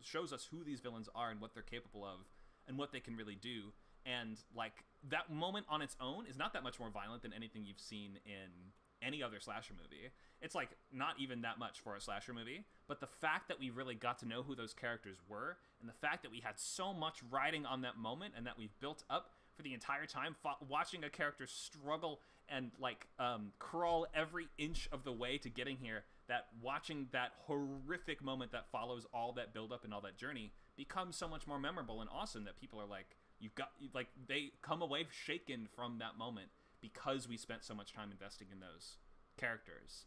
shows us who these villains are and what they're capable of and what they can really do. And like that moment on its own is not that much more violent than anything you've seen in any other slasher movie. It's like not even that much for a slasher movie, but the fact that we really got to know who those characters were, and the fact that we had so much riding on that moment, and that we've built up for the entire time, watching a character struggle and like crawl every inch of the way to getting here, that watching that horrific moment that follows all that build up and all that journey becomes so much more memorable and awesome that people are like, they come away shaken from that moment because we spent so much time investing in those characters.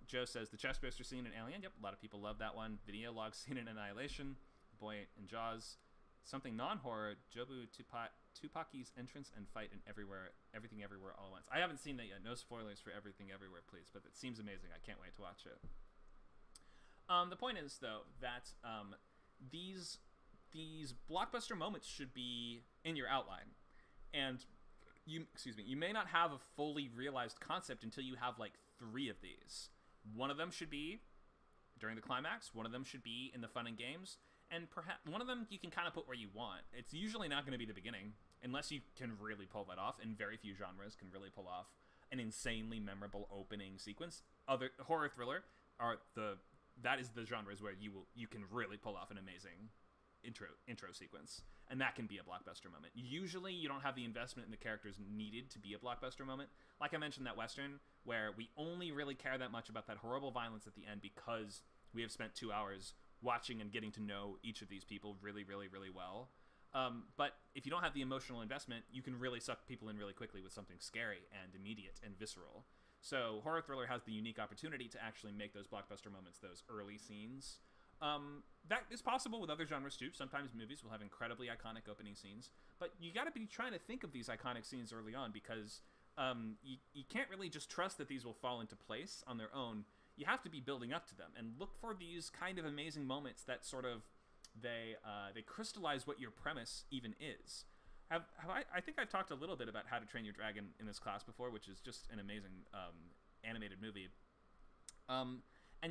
Joe says the chestburster scene in Alien. Yep, a lot of people love that one. Video log scene in Annihilation. Boy in Jaws. Something non-horror. Jobu Tupaki's entrance and fight in Everything Everywhere All at Once. I haven't seen that yet. No spoilers for Everything Everywhere, please. But it seems amazing. I can't wait to watch it. The point is, though, that these blockbuster moments should be in your outline, and you may not have a fully realized concept until you have like 3 of these. One of them should be during the climax. One of them should be in the fun and games. And perhaps one of them you can kind of put where you want. It's usually not going to be the beginning, unless you can really pull that off, and very few genres can really pull off an insanely memorable opening sequence. Other horror thriller that is the genres where you can really pull off an amazing intro sequence, and that can be a blockbuster moment. Usually you don't have the investment in the characters needed to be a blockbuster moment. Like I mentioned, that Western, where we only really care that much about that horrible violence at the end because we have spent 2 hours watching and getting to know each of these people really, really, really well. But if you don't have the emotional investment, you can really suck people in really quickly with something scary and immediate and visceral. So horror thriller has the unique opportunity to actually make those blockbuster moments, those early scenes. That is possible with other genres too. Sometimes movies will have incredibly iconic opening scenes, but you got to be trying to think of these iconic scenes early on, because you can't really just trust that these will fall into place on their own. You have to be building up to them and look for these kind of amazing moments that sort of they crystallize what your premise even is. I think I've talked a little bit about How to Train Your Dragon in this class before, which is just an amazing animated movie. And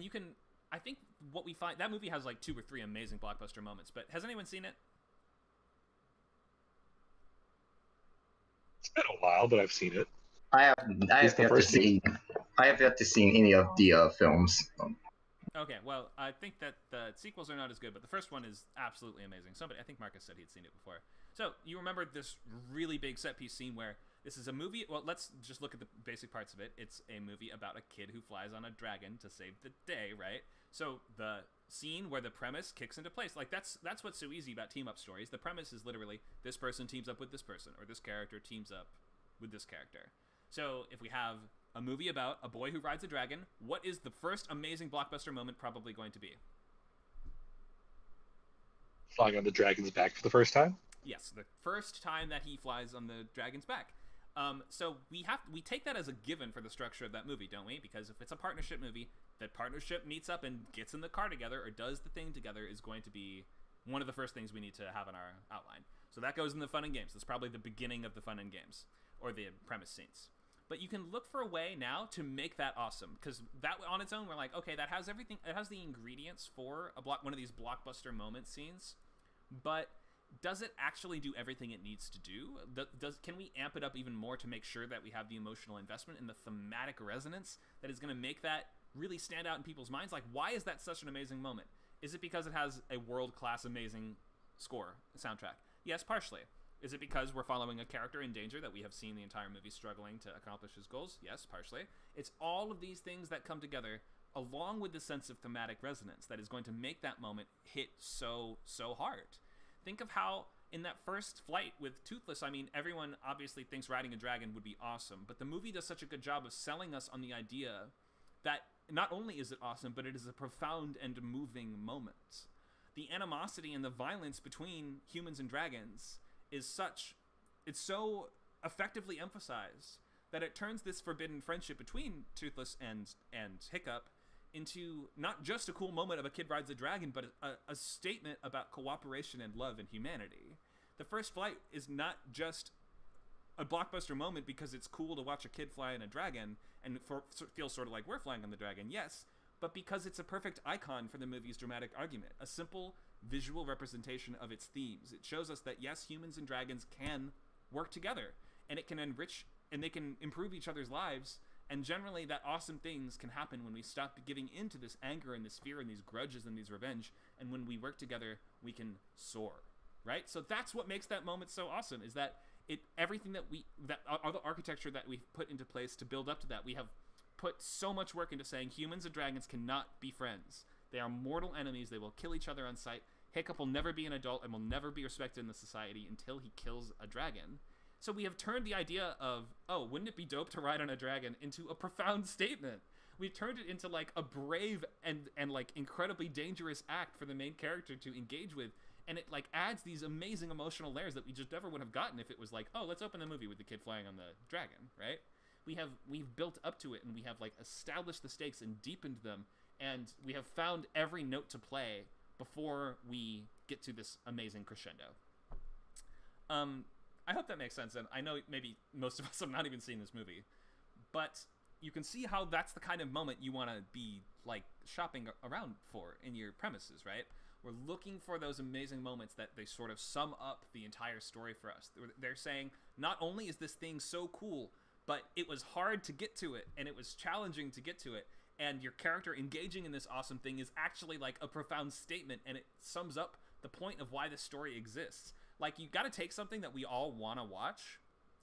you can, I think what we find, that movie has like 2 or 3 amazing blockbuster moments, but has anyone seen it? It's been a while, but I've seen it. I have yet to see any of the films. Okay, well, I think that the sequels are not as good, but the first one is absolutely amazing. I think Marcus said he'd seen it before. So, you remember this really big set-piece scene where this is a movie, well, let's just look at the basic parts of it. It's a movie about a kid who flies on a dragon to save the day, right? So, the scene where the premise kicks into place, like, that's what's so easy about team-up stories. The premise is literally, this person teams up with this person, or this character teams up with this character. So, if we have a movie about a boy who rides a dragon, what is the first amazing blockbuster moment probably going to be? Flying on the dragon's back for the first time? Yes, the first time that he flies on the dragon's back. So we take that as a given for the structure of that movie, don't we? Because if it's a partnership movie, that partnership meets up and gets in the car together or does the thing together is going to be one of the first things we need to have in our outline. So that goes in the fun and games. That's probably the beginning of the fun and games, or the premise scenes. But you can look for a way now to make that awesome, because that on its own, we're like, okay, that has everything. It has the ingredients for one of these blockbuster moment scenes, but does it actually do everything it needs to do? Can we amp it up even more to make sure that we have the emotional investment and the thematic resonance that is going to make that really stand out in people's minds? Like, why is that such an amazing moment? Is it because it has a world-class amazing soundtrack? Yes, partially. Is it because we're following a character in danger that we have seen the entire movie struggling to accomplish his goals? Yes, partially. It's all of these things that come together along with the sense of thematic resonance that is going to make that moment hit so hard. Think of how in that first flight with Toothless, I mean, everyone obviously thinks riding a dragon would be awesome, but the movie does such a good job of selling us on the idea that not only is it awesome, but it is a profound and moving moment. The animosity and the violence between humans and dragons is such, it's so effectively emphasized that it turns this forbidden friendship between Toothless and Hiccup into not just a cool moment of a kid rides a dragon, but a statement about cooperation and love and humanity. The first flight is not just a blockbuster moment because it's cool to watch a kid fly in a dragon and feel sort of like we're flying on the dragon, yes, but because it's a perfect icon for the movie's dramatic argument, a simple visual representation of its themes. It shows us that yes, humans and dragons can work together, and it can enrich and they can improve each other's lives. And generally, that awesome things can happen when we stop giving into this anger and this fear and these grudges and these revenge. And when we work together, we can soar, right? So that's what makes that moment so awesome. Is that everything that all the architecture that we've put into place to build up to that, we have put so much work into saying humans and dragons cannot be friends. They are mortal enemies. They will kill each other on sight. Hiccup will never be an adult and will never be respected in the society until he kills a dragon. So we have turned the idea of, oh, wouldn't it be dope to ride on a dragon into a profound statement. We've turned it into like a brave and like incredibly dangerous act for the main character to engage with. And it like adds these amazing emotional layers that we just never would have gotten if it was like, oh, let's open the movie with the kid flying on the dragon, right? We've built up to it and we have like established the stakes and deepened them. And we have found every note to play before we get to this amazing crescendo. I hope that makes sense, and I know maybe most of us have not even seen this movie, but you can see how that's the kind of moment you want to be like shopping around for in your premises, right? We're looking for those amazing moments that they sort of sum up the entire story for us. They're saying, not only is this thing so cool, but it was hard to get to it, and it was challenging to get to it, and your character engaging in this awesome thing is actually like a profound statement, and it sums up the point of why this story exists. Like, you got to take something that we all want to watch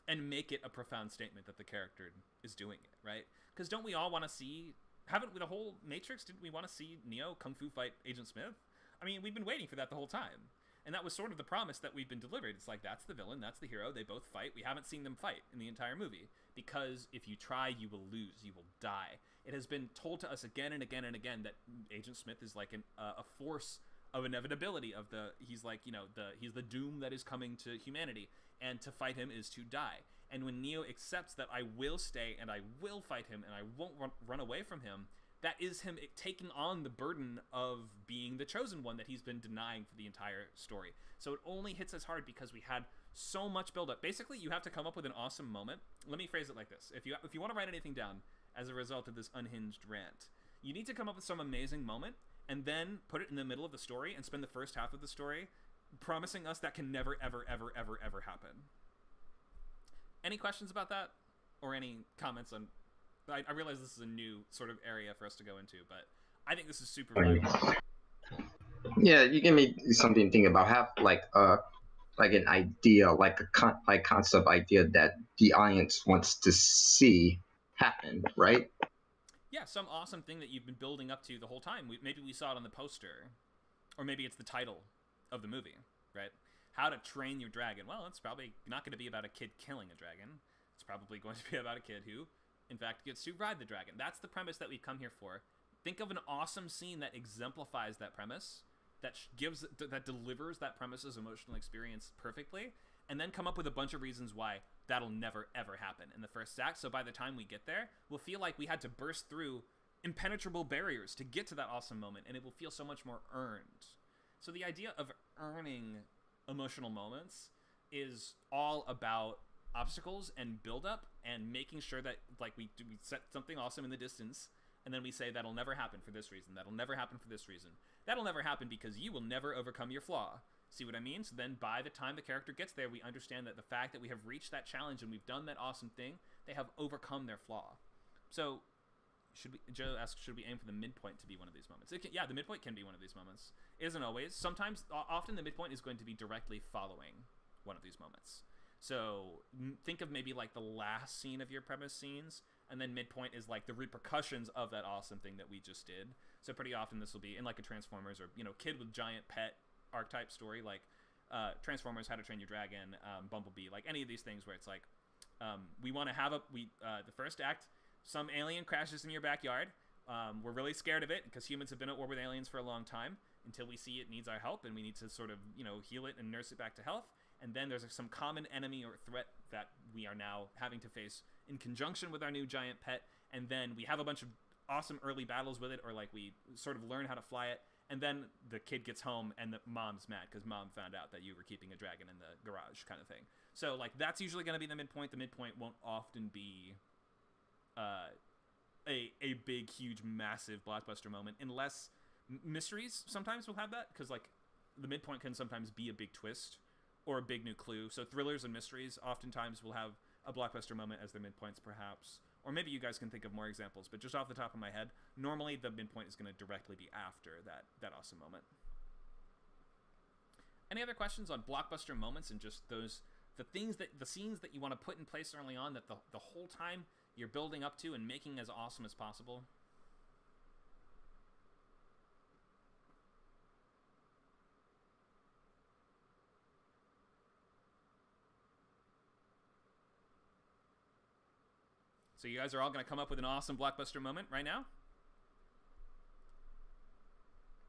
and make it a profound statement that the character is doing it, right? Because don't we all want to see... Haven't we, the whole Matrix, didn't we want to see Neo Kung Fu fight Agent Smith? I mean, we've been waiting for that the whole time. And that was sort of the promise that we've been delivered. It's like, that's the villain, that's the hero, they both fight. We haven't seen them fight in the entire movie. Because if you try, you will lose, you will die. It has been told to us again and again and again that Agent Smith is like a force of inevitability, of he's like, you know, he's the doom that is coming to humanity. And to fight him is to die. And when Neo accepts that I will stay and I will fight him and I won't run away from him, that is him taking on the burden of being the chosen one that he's been denying for the entire story. So it only hits us hard because we had so much buildup. Basically, you have to come up with an awesome moment. Let me phrase it like this. If you want to write anything down as a result of this unhinged rant, you need to come up with some amazing moment and then put it in the middle of the story and spend the first half of the story promising us that can never, ever, ever, ever, ever happen. Any questions about that? Or any comments on... I realize this is a new sort of area for us to go into, but I think this is super valuable. Yeah, you give me something to think about. Have like an idea, like a concept idea that the audience wants to see happen, right? Yeah, some awesome thing that you've been building up to the whole time. Maybe we saw it on the poster, or maybe it's the title of the movie, right? How to Train Your Dragon. Well, it's probably not going to be about a kid killing a dragon. It's probably going to be about a kid who, in fact, gets to ride the dragon. That's the premise that we've come here for. Think of an awesome scene that exemplifies that premise, that delivers that premise's emotional experience perfectly, and then come up with a bunch of reasons why that'll never, ever happen in the first act. So by the time we get there, we'll feel like we had to burst through impenetrable barriers to get to that awesome moment, and it will feel so much more earned. So the idea of earning emotional moments is all about obstacles and build-up and making sure that, like, we set something awesome in the distance, and then we say that'll never happen for this reason, that'll never happen for this reason, that'll never happen because you will never overcome your flaw. See what I mean? So then by the time the character gets there, we understand that the fact that we have reached that challenge and we've done that awesome thing, they have overcome their flaw. So Joe asks, should we aim for the midpoint to be one of these moments? Yeah, the midpoint can be one of these moments. It isn't always. Sometimes, often the midpoint is going to be directly following one of these moments. So think of maybe like the last scene of your premise scenes, and then midpoint is like the repercussions of that awesome thing that we just did. So pretty often this will be in like a Transformers or, you know, kid with giant pet archetype story, like Transformers, How to Train Your Dragon, Bumblebee, like any of these things where it's like, we want to have the first act, some alien crashes in your backyard. We're really scared of it because humans have been at war with aliens for a long time until we see it needs our help, and we need to sort of, you know, heal it and nurse it back to health. And then there's some common enemy or threat that we are now having to face in conjunction with our new giant pet. And then we have a bunch of awesome early battles with it, or like we sort of learn how to fly it. And then the kid gets home and the mom's mad because mom found out that you were keeping a dragon in the garage, kind of thing. So like that's usually going to be the midpoint. The midpoint won't often be a big, huge, massive blockbuster moment, unless mysteries sometimes will have that, because like the midpoint can sometimes be a big twist or a big new clue. So thrillers and mysteries oftentimes will have a blockbuster moment as their midpoints, perhaps. Or maybe you guys can think of more examples, but just off the top of my head, normally the midpoint is going to directly be after that awesome moment. Any other questions on blockbuster moments and just the scenes that you want to put in place early on that the whole time you're building up to and making as awesome as possible? So you guys are all going to come up with an awesome blockbuster moment right now?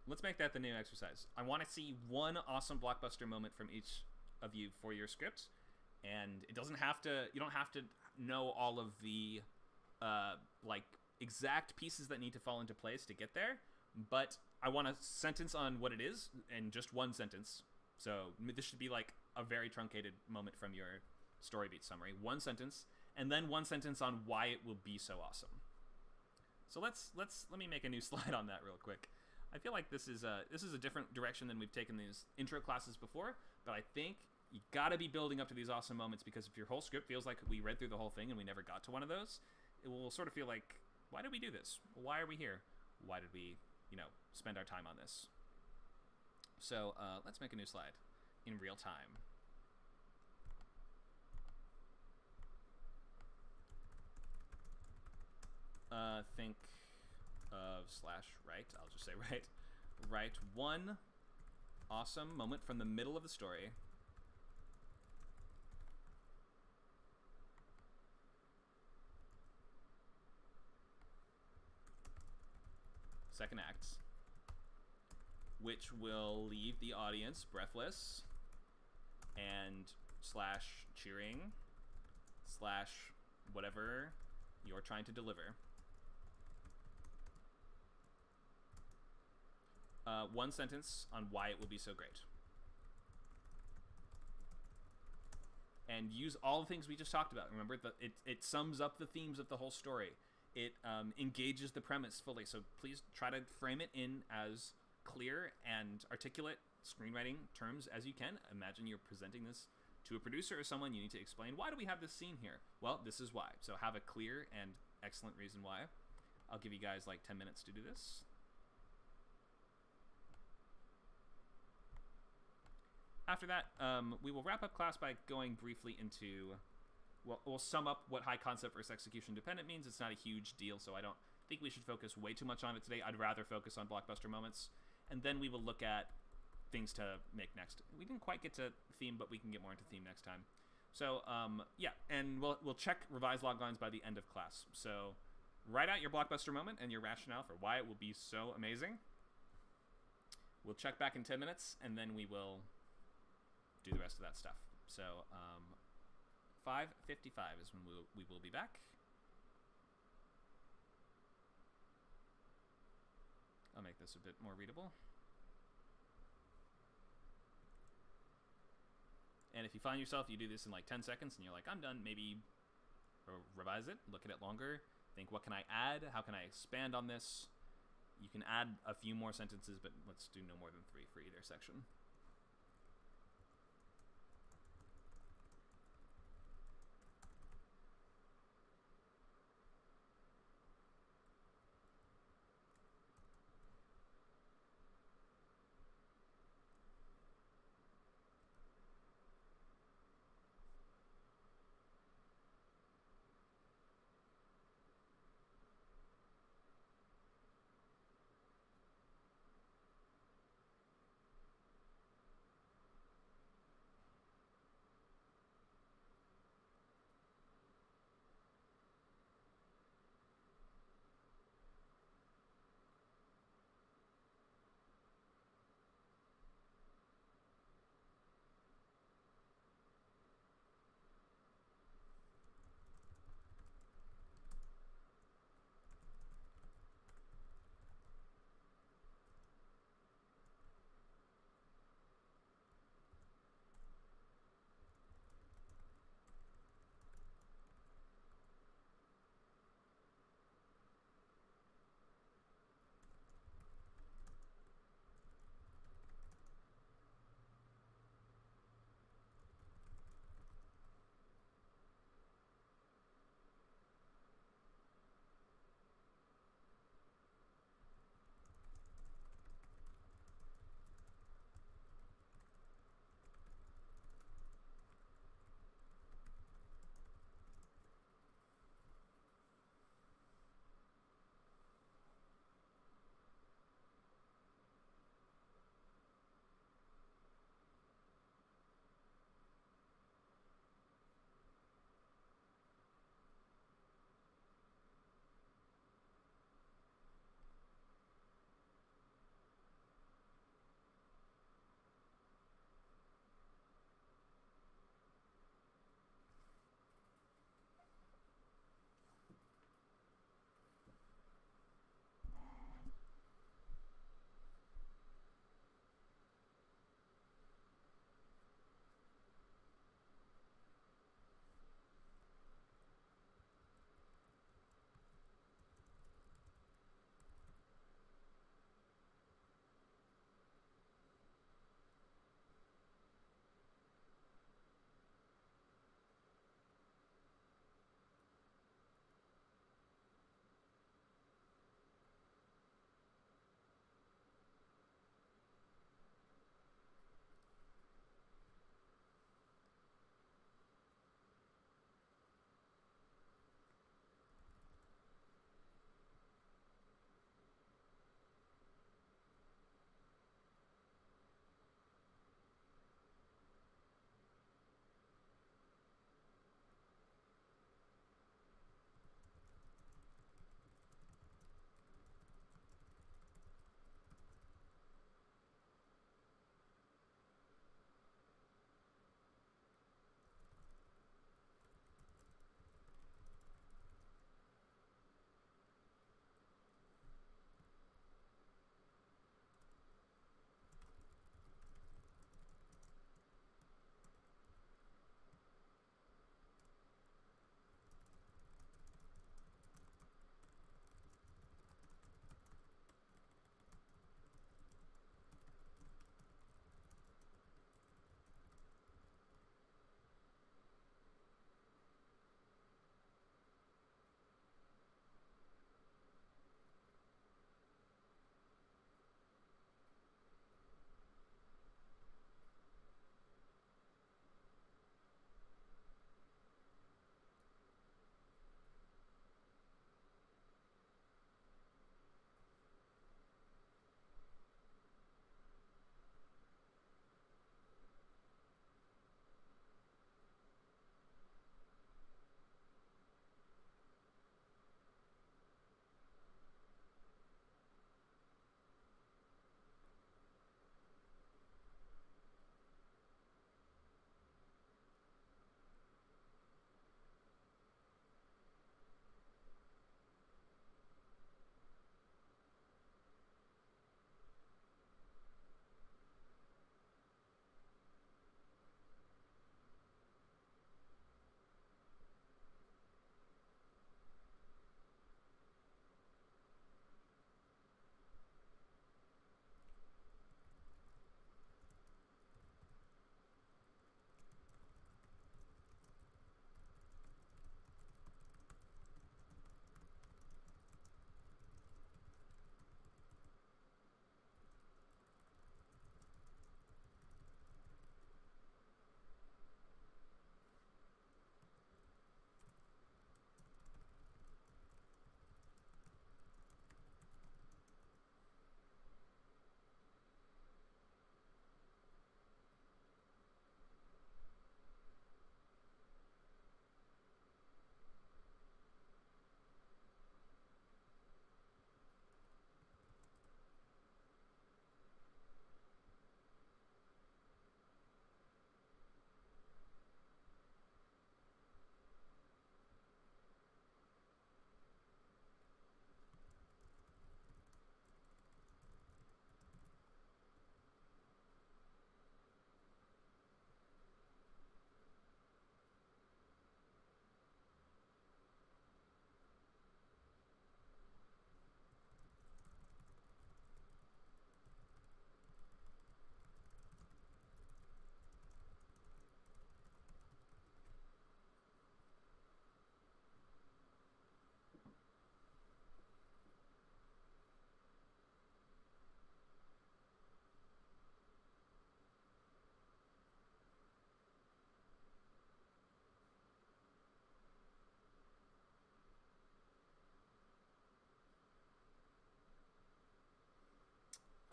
Let's make that the new exercise. I want to see one awesome blockbuster moment from each of you for your script. And it doesn't have to, you don't have to know all of the like exact pieces that need to fall into place to get there, but I want a sentence on what it is, and just one sentence. So this should be like a very truncated moment from your story beat summary. One sentence, and then one sentence on why it will be so awesome. So let me make a new slide on that real quick. I feel like this is a different direction than we've taken these intro classes before, but I think you gotta be building up to these awesome moments, because if your whole script feels like we read through the whole thing and we never got to one of those, it will sort of feel like, why did we do this? Why are we here? Why did we, spend our time on this? So let's make a new slide in real time. Think of /write. I'll just say write one awesome moment from the middle of the story. Second act, which will leave the audience breathless and / cheering / whatever you're trying to deliver. One sentence on why it will be so great. And use all the things we just talked about. Remember, it sums up the themes of the whole story. It engages the premise fully. So please try to frame it in as clear and articulate screenwriting terms as you can. Imagine you're presenting this to a producer or someone. You need to explain, why do we have this scene here? Well, this is why. So have a clear and excellent reason why. I'll give you guys like 10 minutes to do this. After that, we will wrap up class by going briefly into, well, we'll sum up what high concept versus execution dependent means. It's not a huge deal, so I don't think we should focus way too much on it today. I'd rather focus on blockbuster moments. And then we will look at things to make next. We didn't quite get to theme, but we can get more into theme next time. So, yeah, and we'll check revised log lines by the end of class. So write out your blockbuster moment and your rationale for why it will be so amazing. We'll check back in 10 minutes, and then we will do the rest of that stuff. So 5:55 is when we will be back. I'll make this a bit more readable. And if you find yourself, you do this in like 10 seconds and you're like, I'm done, maybe revise it, look at it longer, think, what can I add? How can I expand on this? You can add a few more sentences, but let's do no more than 3 for either section.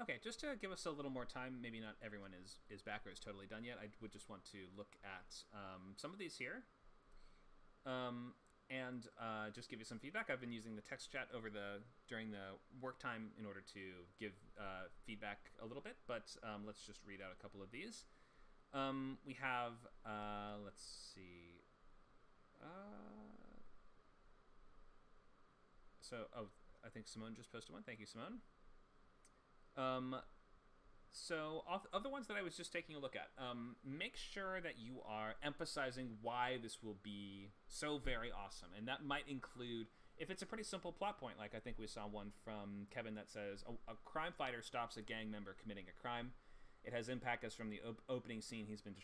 Okay, just to give us a little more time, maybe not everyone is back or is totally done yet. I would just want to look at some of these here, and just give you some feedback. I've been using the text chat during the work time in order to give feedback a little bit, but let's just read out a couple of these. We have, let's see. I think Simone just posted one. Thank you, Simone. So of the ones that I was just taking a look at, make sure that you are emphasizing why this will be so very awesome. And that might include, if it's a pretty simple plot point, like I think we saw one from Kevin that says, a crime fighter stops a gang member committing a crime. It has impact as from the opening scene he's been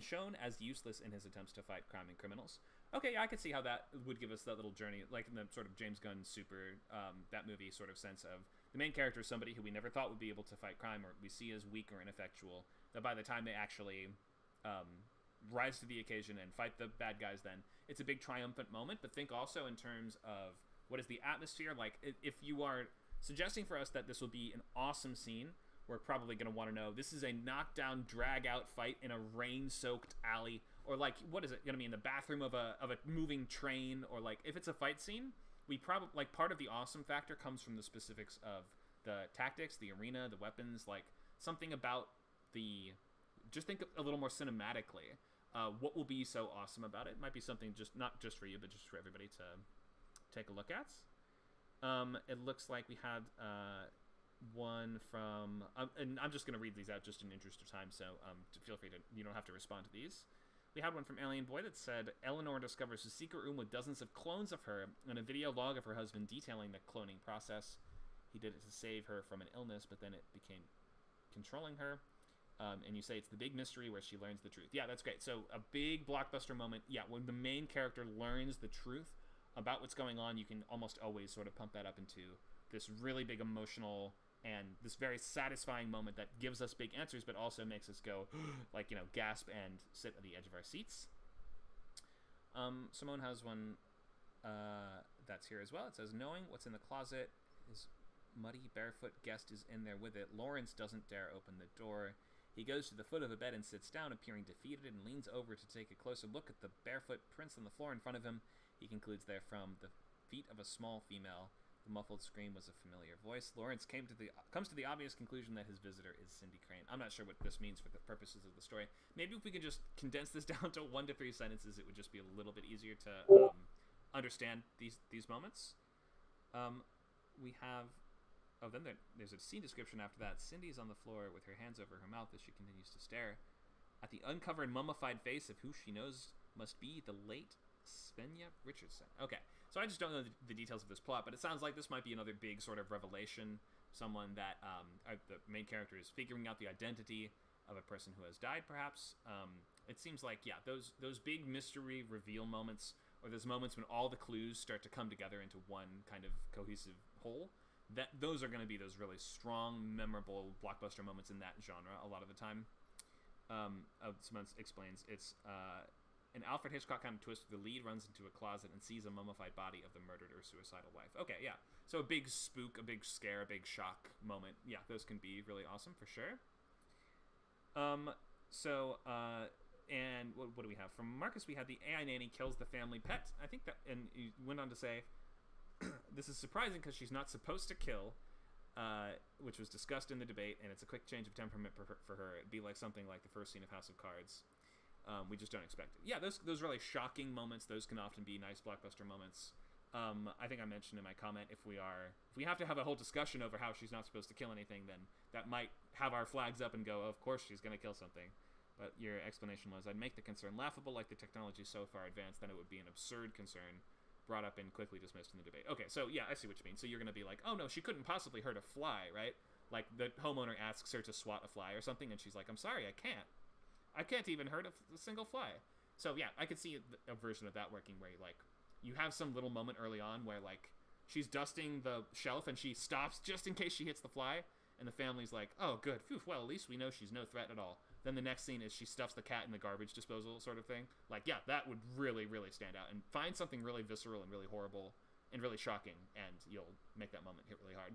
shown as useless in his attempts to fight crime and criminals. Okay, yeah, I could see how that would give us that little journey, like in the sort of James Gunn that movie sort of sense of the main character is somebody who we never thought would be able to fight crime, or we see as weak or ineffectual, that by the time they actually rise to the occasion and fight the bad guys, then it's a big triumphant moment. But think also in terms of what is the atmosphere. Like, if you are suggesting for us that this will be an awesome scene, we're probably going to want to know, this is a knockdown, drag-out fight in a rain-soaked alley, or like, what is it going to be, in the bathroom of a moving train, or like, if it's a fight scene, we probably, like, part of the awesome factor comes from the specifics of the tactics, the arena, the weapons, like, something about just think a little more cinematically, what will be so awesome about it. Might be something not just for you, but just for everybody to take a look at. It looks like we had one from, and I'm just going to read these out just in the interest of time, so feel free to, you don't have to respond to these. We had one from Alien Boy that said, Eleanor discovers a secret room with dozens of clones of her and a video log of her husband detailing the cloning process. He did it to save her from an illness, but then it became controlling her. And you say it's the big mystery where she learns the truth. Yeah, that's great. So a big blockbuster moment. Yeah, when the main character learns the truth about what's going on, you can almost always sort of pump that up into this really big emotional and this very satisfying moment that gives us big answers, but also makes us go, like, you know, gasp and sit at the edge of our seats. Simone has one that's here as well. It says, knowing what's in the closet, his muddy, barefoot guest is in there with it. Lawrence doesn't dare open the door. He goes to the foot of the bed and sits down, appearing defeated, and leans over to take a closer look at the barefoot prints on the floor in front of him. He concludes they're from the feet of a small female. The muffled scream was a familiar voice. Lawrence comes to the obvious conclusion that his visitor is Cindy Crane. I'm not sure what this means for the purposes of the story. Maybe if we could just condense this down to 1 to 3 sentences, it would just be a little bit easier to understand these moments. We have... Oh, then there's a scene description after that. Cindy's on the floor with her hands over her mouth as she continues to stare at the uncovered, mummified face of who she knows must be the late Svenja Richardson. Okay, so I just don't know the details of this plot, but it sounds like this might be another big sort of revelation. Someone that the main character is figuring out the identity of a person who has died, perhaps. It seems like, yeah, those big mystery reveal moments, or those moments when all the clues start to come together into one kind of cohesive whole, those are going to be those really strong, memorable blockbuster moments in that genre a lot of the time. Someone explains it's an Alfred Hitchcock kind of twist. The lead runs into a closet and sees a mummified body of the murdered or suicidal wife. Okay, yeah. So a big spook, a big scare, a big shock moment. Yeah, those can be really awesome for sure. And what do we have? From Marcus, we had the AI nanny kills the family pet. I think that, and he went on to say, this is surprising because she's not supposed to kill, which was discussed in the debate, and it's a quick change of temperament for her. It'd be like something like the first scene of House of Cards. We just don't expect it. Yeah, those really shocking moments, those can often be nice blockbuster moments. I think I mentioned in my comment, if we have to have a whole discussion over how she's not supposed to kill anything, then that might have our flags up and go, of course she's going to kill something. But your explanation was, I'd make the concern laughable, like the technology is so far advanced, then it would be an absurd concern brought up and quickly dismissed in the debate. Okay, so yeah, I see what you mean. So you're going to be like, oh no, she couldn't possibly hurt a fly, right? Like the homeowner asks her to swat a fly or something, and she's like, I'm sorry, I can't even hurt a single fly. So yeah, I could see a version of that working where like you have some little moment early on where like she's dusting the shelf and she stops just in case she hits the fly, and the family's like, oh good, phew, well at least we know she's no threat at all. Then the next scene is she stuffs the cat in the garbage disposal sort of thing. Like, yeah, that would really, really stand out. And find something really visceral and really horrible and really shocking, and you'll make that moment hit really hard.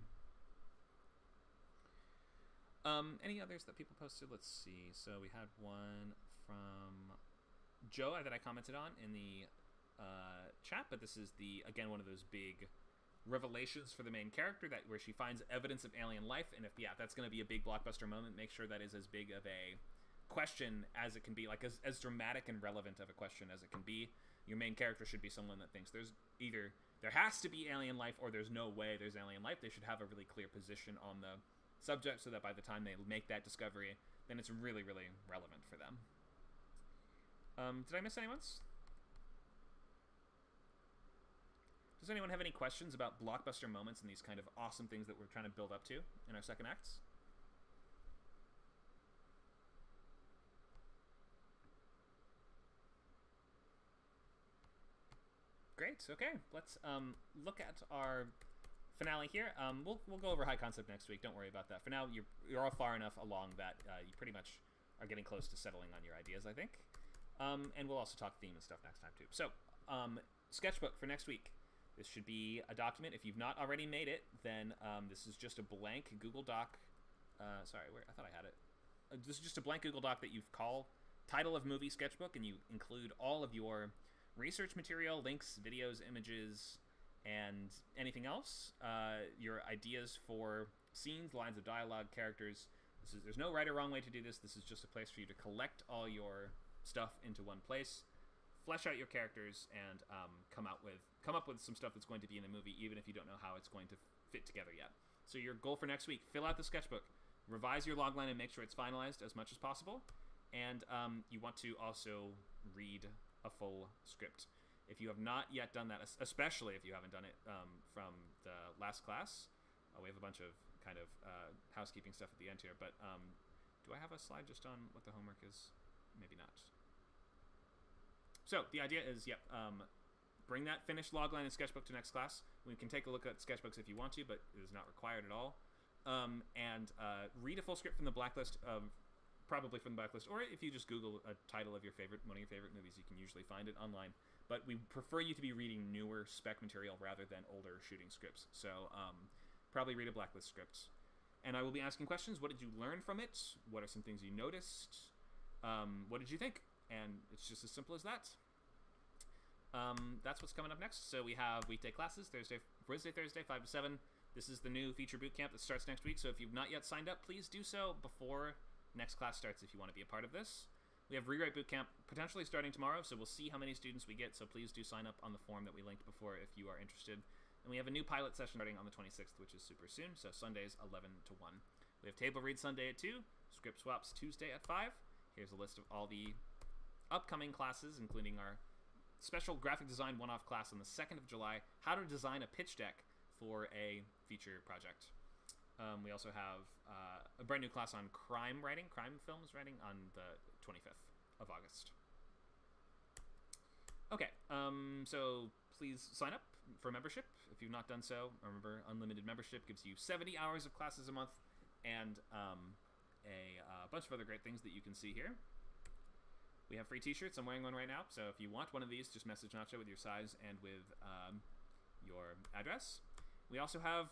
Any others that people posted? Let's see. So we had one from Joe that I commented on in the chat, but this is again one of those big revelations for the main character where she finds evidence of alien life, and if that's going to be a big blockbuster moment, make sure that is as big of a question as it can be, like as dramatic and relevant of a question as it can be. Your main character should be someone that thinks there has to be alien life or there's no way there's alien life. They should have a really clear position on the subject so that by the time they make that discovery, then it's really, really relevant for them. Did I miss anyone's? Does anyone have any questions about blockbuster moments and these kind of awesome things that we're trying to build up to in our second acts? Great. Okay, let's look at our finale here. We'll go over high concept next week. Don't worry about that. For now, you're all far enough along that you pretty much are getting close to settling on your ideas, I think. And we'll also talk theme and stuff next time too. So, sketchbook for next week. This should be a document. If you've not already made it, then this is just a blank Google Doc. Sorry, I thought I had it. This is just a blank Google Doc that you call title of movie sketchbook, and you include all of your research material, links, videos, images, and anything else. Your ideas for scenes, lines of dialogue, characters. There's no right or wrong way to do this. This is just a place for you to collect all your stuff into one place, flesh out your characters, and come up with some stuff that's going to be in the movie, even if you don't know how it's going to fit together yet. So your goal for next week: fill out the sketchbook, revise your logline, and make sure it's finalized as much as possible. And you want to also read a full script. If you have not yet done that, especially if you haven't done it from the last class, we have a bunch of kind of housekeeping stuff at the end here, but do I have a slide just on what the homework is? Maybe not. So the idea is, bring that finished logline and sketchbook to next class. We can take a look at sketchbooks if you want to, but it is not required at all. And read a full script from the blacklist, probably from the blacklist, or if you just Google a title of one of your favorite movies, you can usually find it online. But we prefer you to be reading newer spec material rather than older shooting scripts. So probably read a blacklist script. And I will be asking questions. What did you learn from it? What are some things you noticed? What did you think? And it's just as simple as that. That's what's coming up next. So we have weekday classes, Wednesday, Thursday, 5 to 7. This is the new feature bootcamp that starts next week. So if you've not yet signed up, please do so before next class starts if you want to be a part of this. We have Rewrite Bootcamp potentially starting tomorrow, so we'll see how many students we get, so please do sign up on the form that we linked before if you are interested. And we have a new pilot session starting on the 26th, which is super soon, so Sundays 11 to 1. We have Table Read Sunday at 2, Script Swaps Tuesday at 5. Here's a list of all the upcoming classes, including our special graphic design one-off class on the 2nd of July, how to design a pitch deck for a feature project. We also have a brand new class on crime films writing on the 25th of August. Okay, so please sign up for membership if you've not done so. Remember, unlimited membership gives you 70 hours of classes a month and a bunch of other great things that you can see here. We have free t-shirts. I'm wearing one right now, so if you want one of these, just message Nacho with your size and with your address. We also have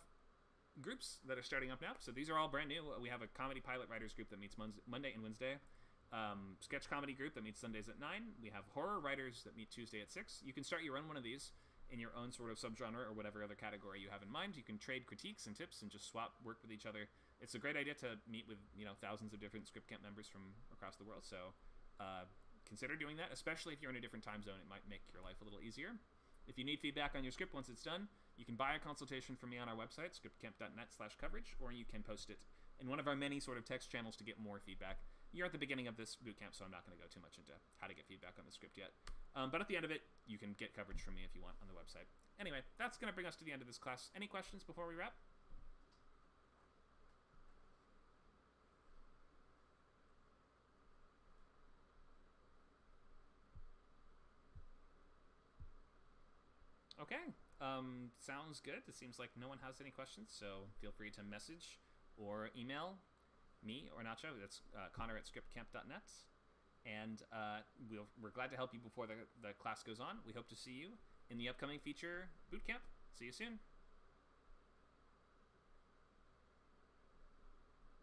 groups that are starting up now, so these are all brand new. We have a comedy pilot writers group that meets Monday and Wednesday, sketch comedy group that meets Sundays at 9. We have horror writers that meet Tuesday at 6. You can start your own one of these in your own sort of subgenre or whatever other category you have in mind. You can trade critiques and tips and just swap work with each other. It's a great idea to meet with thousands of different Script Camp members from across the world, so consider doing that, especially if you're in a different time zone. It might make your life a little easier. If you need feedback on your script once it's done, you can buy a consultation from me on our website, scriptcamp.net/coverage, or you can post it in one of our many sort of text channels to get more feedback. You're at the beginning of this bootcamp, so I'm not going to go too much into how to get feedback on the script yet. But at the end of it, you can get coverage from me if you want on the website. Anyway, that's going to bring us to the end of this class. Any questions before we wrap? Okay, sounds good. It seems like no one has any questions, so feel free to message or email me or Nacho. That's Connor@scriptcamp.net. And we're glad to help you before the class goes on. We hope to see you in the upcoming feature bootcamp. See you soon.